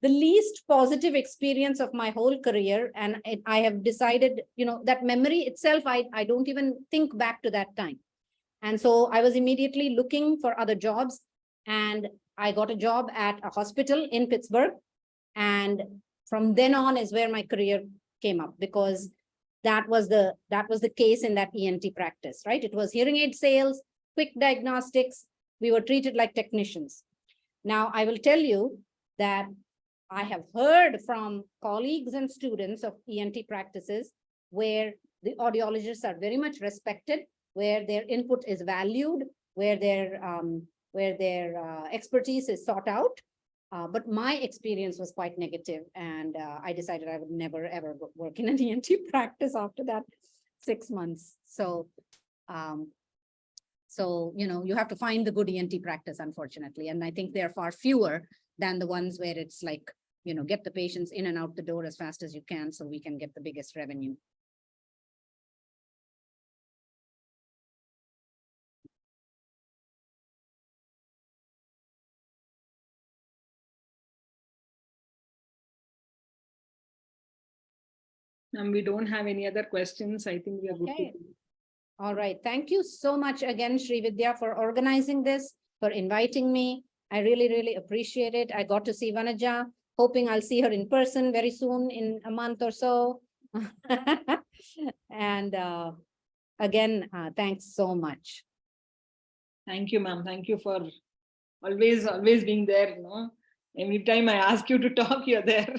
the least positive experience of my whole career. And I have decided, that memory itself, I don't even think back to that time. And so I was immediately looking for other jobs, and I got a job at a hospital in Pittsburgh. And from then on is where my career came up, because that was the case in that ENT practice, right? It was hearing aid sales, quick diagnostics. We were treated like technicians. Now, I will tell you that I have heard from colleagues and students of ENT practices where the audiologists are very much respected, where their input is valued, where their expertise is sought out. But my experience was quite negative, and I decided I would never, ever work in an ENT practice after that 6 months. So, you have to find the good ENT practice, unfortunately. And I think there are far fewer than the ones where it's like, get the patients in and out the door as fast as you can so we can get the biggest revenue. And we don't have any other questions. I think we are good. Okay. All right. Thank you so much again, Srividya, for organizing this, for inviting me. I really, really appreciate it. I got to see Vanaja, hoping I'll see her in person very soon in a month or so. And again, thanks so much. Thank you, ma'am. Thank you for always being there. Every time I ask you to talk, you're there.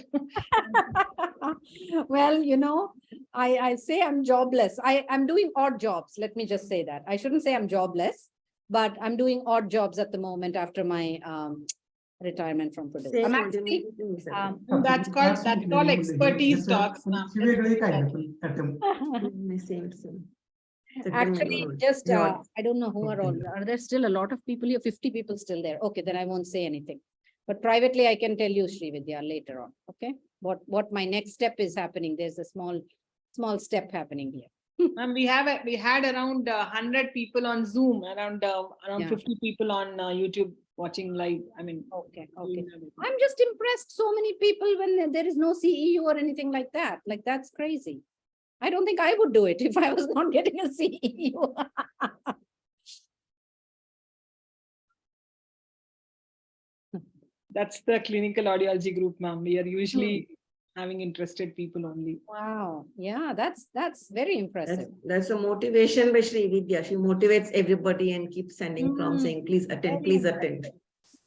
Well, I say I'm jobless. I'm doing odd jobs. Let me just say that. I shouldn't say I'm jobless, but I'm doing odd jobs at the moment after my retirement from Purdue. I'm actually, that's called expertise talks, ma'am. Actually, just I don't know who are all. Are there still a lot of people here? 50 people still there. Okay, then I won't say anything. But privately, I can tell you, Srividya, later on. Okay, what my next step is happening. There's a small step happening here. And we had around 100 people on Zoom, around 50 people on YouTube watching live. I mean, okay. I'm just impressed. So many people when there is no CEU or anything like that. Like, that's crazy. I don't think I would do it if I was not getting a CEU. That's the clinical audiology group, ma'am. We are usually having interested people only. Wow. Yeah, that's very impressive. That's a motivation by Srividya. She motivates everybody and keeps sending prompts saying, please attend, please attend.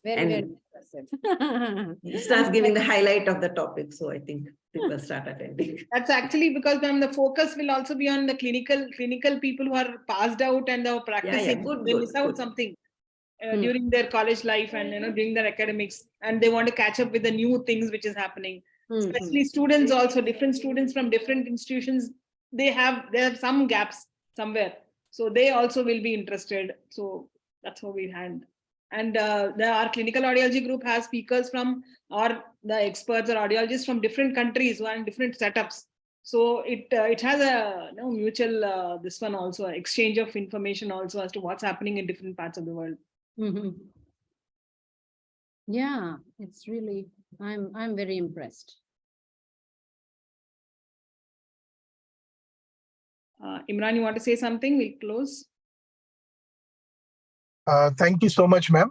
Very impressive. impressive. He starts giving the highlight of the topic. So I think people start attending. That's actually because ma'am, the focus will also be on the clinical people who are passed out and are practicing. Good, They good, miss out good. something Hmm. during their college life and during their academics, and they want to catch up with the new things which is happening. Mhm. Especially students, also different students from different institutions, they have some gaps somewhere, so they also will be interested. So that's how we had. And our clinical audiology group has speakers from, or the experts or audiologists from different countries who are in different setups. So it has a mutual this one also exchange of information also as to what's happening in different parts of the world. Mhm. Yeah, it's really, I'm very impressed. Imran, you want to say something? We'll close. Thank you so much, ma'am.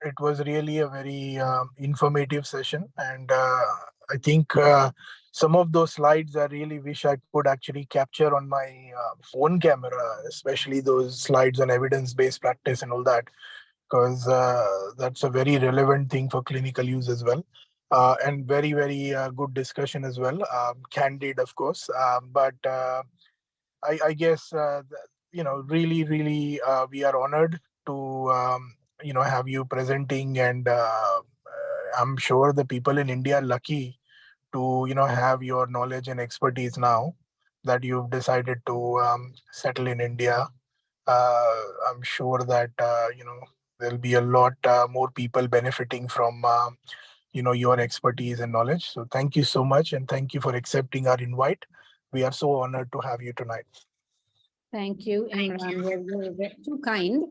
It was really a very informative session, and I think some of those slides I really wish I could actually capture on my phone camera, especially those slides on evidence-based practice and all that, because that's a very relevant thing for clinical use as well. And very, very good discussion as well. Candid, of course, but I guess really, really, we are honored to have you presenting, and I'm sure the people in India are lucky to have your knowledge and expertise now that you've decided to settle in India. I'm sure that there'll be a lot more people benefiting from your expertise and knowledge. So thank you so much, and thank you for accepting our invite. We are so honored to have you tonight. Thank you, Imran. You're too kind.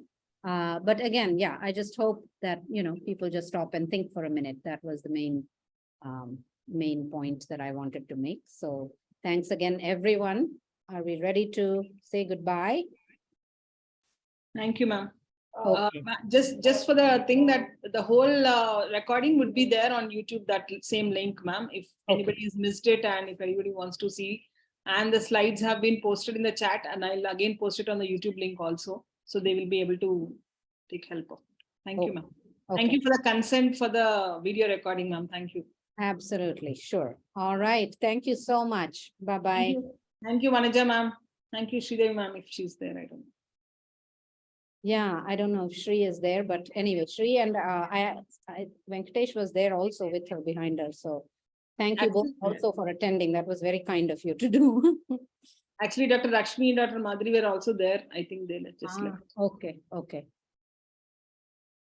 But again, yeah, I just hope that, people just stop and think for a minute. That was the main point that I wanted to make. So thanks again, everyone. Are we ready to say goodbye? Thank you, ma'am. Okay. Just for the thing that the whole recording would be there on YouTube, that same link, ma'am, if anybody has missed it and if anybody wants to see. And the slides have been posted in the chat, and I'll again post it on the YouTube link also, so they will be able to take help of it. Thank you, ma'am. Okay. Thank you for the consent for the video recording, ma'am. Thank you. Absolutely, sure. All right. Thank you so much. Bye-bye. Thank you, Vanaja, ma'am. Thank you, Srividya, ma'am, if she's there. I don't know. Yeah, I don't know if Shri is there, but anyway, Shri and Venkatesh was there also with her behind her. So thank you both also for attending. That was very kind of you to do. Actually, Dr. Lakshmi and Dr. Madhuri were also there. I think they just left. Okay.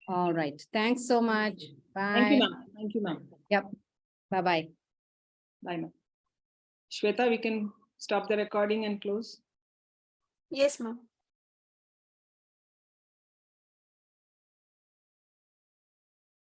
All right. Thanks so much. Bye. Thank you, ma'am. Thank you, ma'am. Yep. Bye-bye. Bye, ma'am. Shweta, we can stop the recording and close. Yes, ma'am.